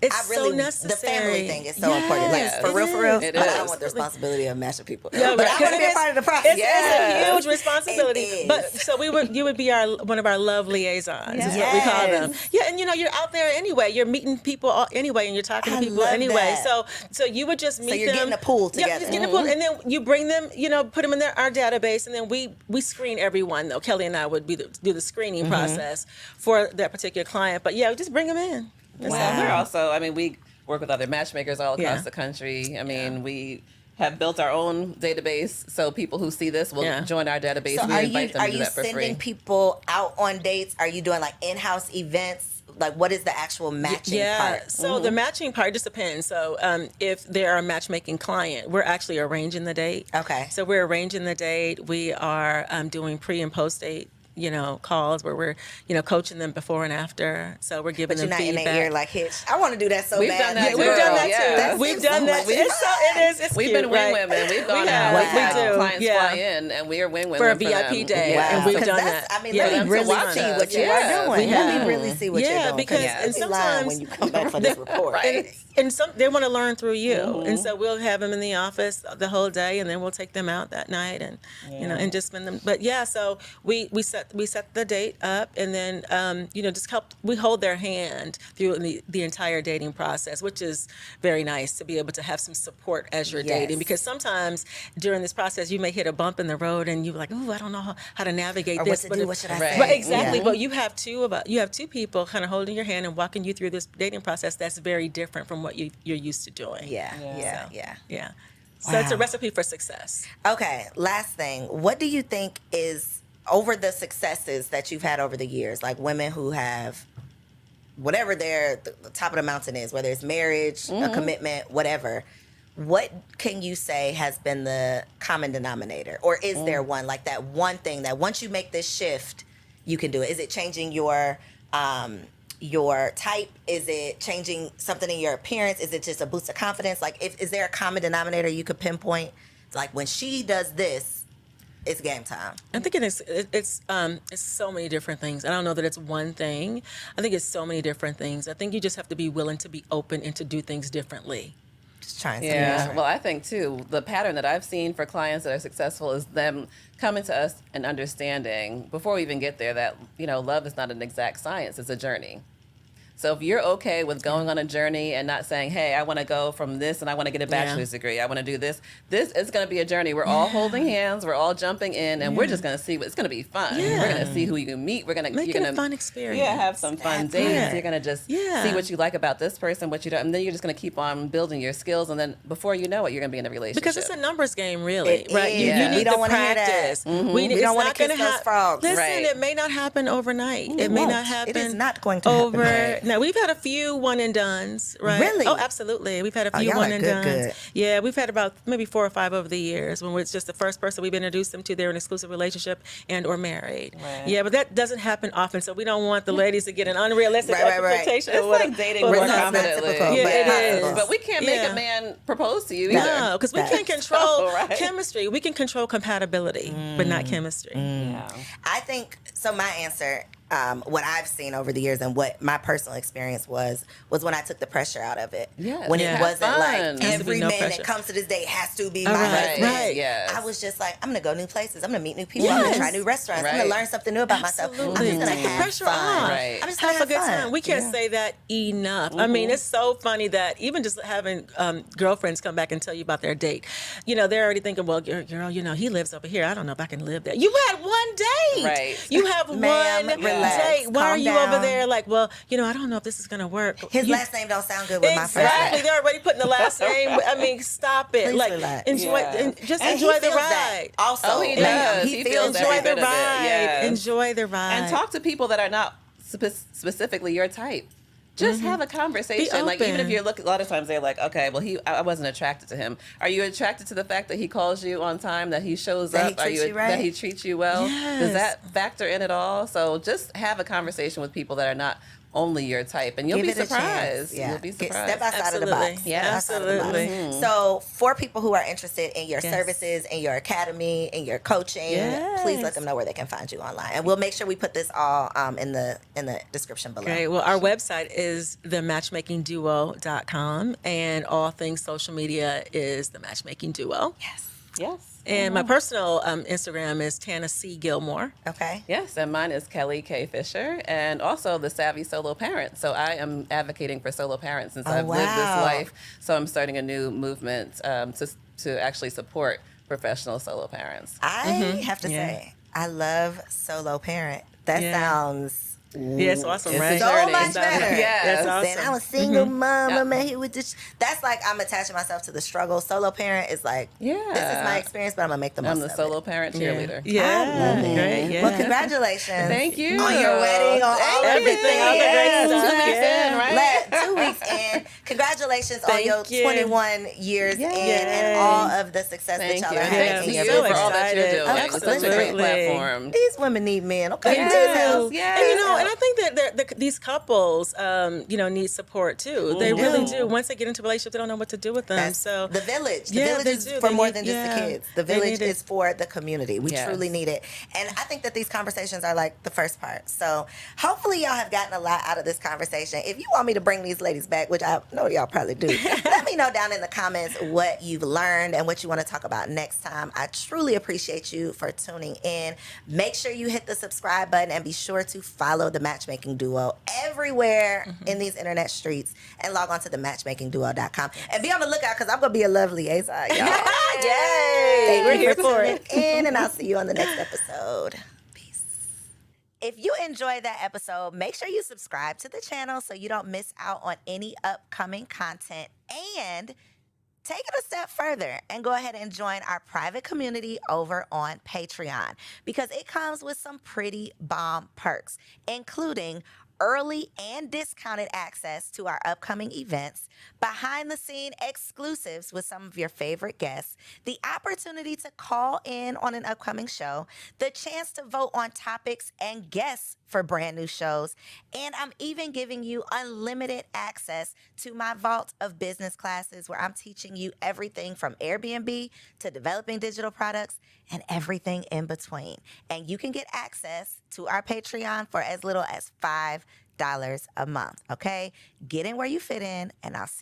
it's so necessary. The family thing is so important. Like for real. It I is. don't want the responsibility of matching people. Yeah, but I want to be a part of the process. It's a huge responsibility. But so you would be one of our love liaisons is what we call them. Yeah, and you're out there anyway. You're meeting people anyway, and you're talking to people anyway. That. So you would just meet them. So you're getting a pool together. Yeah, just getting a pool, and then you bring them. Put them in our database, and then we screen everyone. Though Kelly and I would do the screening process for that particular client. But yeah, just bring them in. Wow. We're also, we work with other matchmakers all across the country. We have built our own database, so people who see this will join our database. So we invite them to do that for free. Are you sending people out on dates? Are you doing like in-house events? Like, what is the actual matching part? So the matching part just depends. So if they're a matchmaking client, we're actually arranging the date. Okay. So we're arranging the date. We are doing pre and post date calls where we're, coaching them before and after. So we're giving them feedback. But you're not in their ear like, Hitch. I want to do that so We've bad. Done that we've done that too. That we've done that. It's We've cute, been wing women. We've gone out. We've had clients fly in, and we are wing women for a VIP day. Wow. And we've done that. Let me really see what you are doing. Let me really see what you're doing. Yeah, because sometimes when you come back for this report. And they want to learn through you, and so we'll have them in the office the whole day, and then we'll take them out that night, and and just spend them. But so we set set the date up, and then we hold their hand through the entire dating process, which is very nice to be able to have some support as you're dating, because sometimes during this process you may hit a bump in the road and you're like, oh, I don't know how to navigate or this. What should I say? Right, exactly. But you have two people kind of holding your hand and walking you through this dating process that's very different from what you're used to doing. Yeah. So it's a recipe for success. Okay, last thing. What do you think is, over the successes that you've had over the years, like women who have whatever the top of the mountain is, whether it's marriage, a commitment, whatever, what can you say has been the common denominator? Or is there one, like that one thing that once you make this shift, you can do it? Is it changing your type? Is it changing something in your appearance? Is it just a boost of confidence? Like, is there a common denominator you could pinpoint? Like, when she does this, it's game time. I think it's so many different things. I don't know that it's one thing. I think it's so many different things. I think you just have to be willing to be open and to do things differently. Just trying something different. Well, I think too, the pattern that I've seen for clients that are successful is them coming to us and understanding before we even get there that, love is not an exact science, it's a journey. So if you're okay with going on a journey and not saying, hey, I want to go from this and I want to get a bachelor's degree, I want to do this is going to be a journey. We're all holding hands, we're all jumping in, and we're just going to see it's going to be fun. We're going to see who you can meet. We're going to make it a fun experience. Yeah, have some fun dates. You're going to just see what you like about this person, what you don't, and then you're just going to keep on building your skills, and then before you know it, you're going to be in a relationship. Because it's a numbers game, really, right? You need to practice. We don't want to kiss those frogs. Listen, it may not happen overnight. It may not happen. It is not going to happen. Right. Now, we've had a few one and dones, right? Really? Oh, absolutely. We've had a few one and dones. Yeah, we've had about maybe 4 or 5 over the years when it's just the first person we've introduced them to. They're in an exclusive relationship and or married. Right. Yeah, but that doesn't happen often, so we don't want the ladies to get an unrealistic expectation. It's like dating more confidently. Yeah, it is. But we can't make a man propose to you either. No, because we can't control chemistry. We can control compatibility, but not chemistry. Yeah. I think, so my answer, what I've seen over the years and what my personal experience was when I took the pressure out of it. Yeah. When it wasn't fun. like every man that comes to this date has to be my husband. Right. Yes. I was just like, I'm going to go new places. I'm going to meet new people. I'm going to try new restaurants. I'm going to learn something new about myself. I'm just going to have pressure fun. on. Right. I'm just have going to a good time. We can't say that enough. I mean, it's so funny that even just having girlfriends come back and tell you about their date, they're already thinking, well, girl, he lives over here. I don't know if I can live there. You had one date. Right. You have one date. Why are you over there like, well, I don't know if this is going to work. His last name don't sound good with my first name. Exactly. They're already putting the last name. I mean, stop it. Please like, relax. enjoy And enjoy the ride. Also, he does. He feels every Enjoy the bit of it. ride. Yes. Enjoy the ride. And talk to people that are not specifically your type. Just have a conversation. Like, even if you're looking, a lot of times they're like, okay, well, I wasn't attracted to him. Are you attracted to the fact that he calls you on time, that he shows up, that he treats you well? Yes. Does that factor in at all? So just have a conversation with people that are not only your type, and you'll be surprised. Yeah. You'll be surprised. Step outside of the box. Yeah, absolutely. So for people who are interested in your services, in your academy, in your coaching, please let them know where they can find you online. And we'll make sure we put this all in the description below. Great. Well, our website is thematchmakingduo.com, and all things social media is The Matchmaking Duo. Yes. And my personal Instagram is Tana C. Gilmore. Okay. Yes, and mine is Kelly K. Fisher, and also the Savvy Solo Parent. So I am advocating for solo parents since I've lived this life. So I'm starting a new movement to actually support professional solo parents. I have to say, I love solo parent. That sounds... Yeah, it's awesome, right? So much better. Yes. That's awesome. Then I was single mom. I'm here with this. That's like I'm attaching myself to the struggle. Solo parent is like, this is my experience, but I'm going to make the most I'm the of solo it. parent cheerleader. Yeah. I love it. Great. Yeah. Well, congratulations. Thank you. On your wedding, on all everything, all the great stuff. 2 weeks in, right? 2 weeks in. Congratulations on Thank your you. 21 years in and all of the success that y'all are having. Thank you in your for business. all that you're doing. Absolutely. It's such a great platform. These women need men. Okay, Yes. please help. Yes. And I think that these couples, need support too. They really do. Once they get into a relationship, they don't know what to do with them. That's So the village. The Yeah, village they is do. for They more need- than just the yeah. kids. The They village need it. is for the community. We Yes. truly need it. And I think that these conversations are like the first part. So hopefully y'all have gotten a lot out of this conversation. If you want me to bring these ladies back, which I No, y'all probably do. Let me know down in the comments what you've learned and what you want to talk about next time. I truly appreciate you for tuning in. Make sure you hit the subscribe button and be sure to follow the Matchmaking Duo everywhere in these internet streets and log on to the matchmakingduo.com. And be on the lookout because I'm going to be a love liaison, y'all. Yay! Thank We're you here for for tuning it. in, and I'll see you on the next episode. If you enjoyed that episode, make sure you subscribe to the channel so you don't miss out on any upcoming content. And take it a step further and go ahead and join our private community over on Patreon because it comes with some pretty bomb perks, including early and discounted access to our upcoming events, behind-the-scene exclusives with some of your favorite guests, the opportunity to call in on an upcoming show, the chance to vote on topics and guests for brand new shows, and I'm even giving you unlimited access to my vault of business classes where I'm teaching you everything from Airbnb to developing digital products and everything in between. And you can get access to our Patreon for as little as $5 a month, okay? Get in where you fit in, and I'll see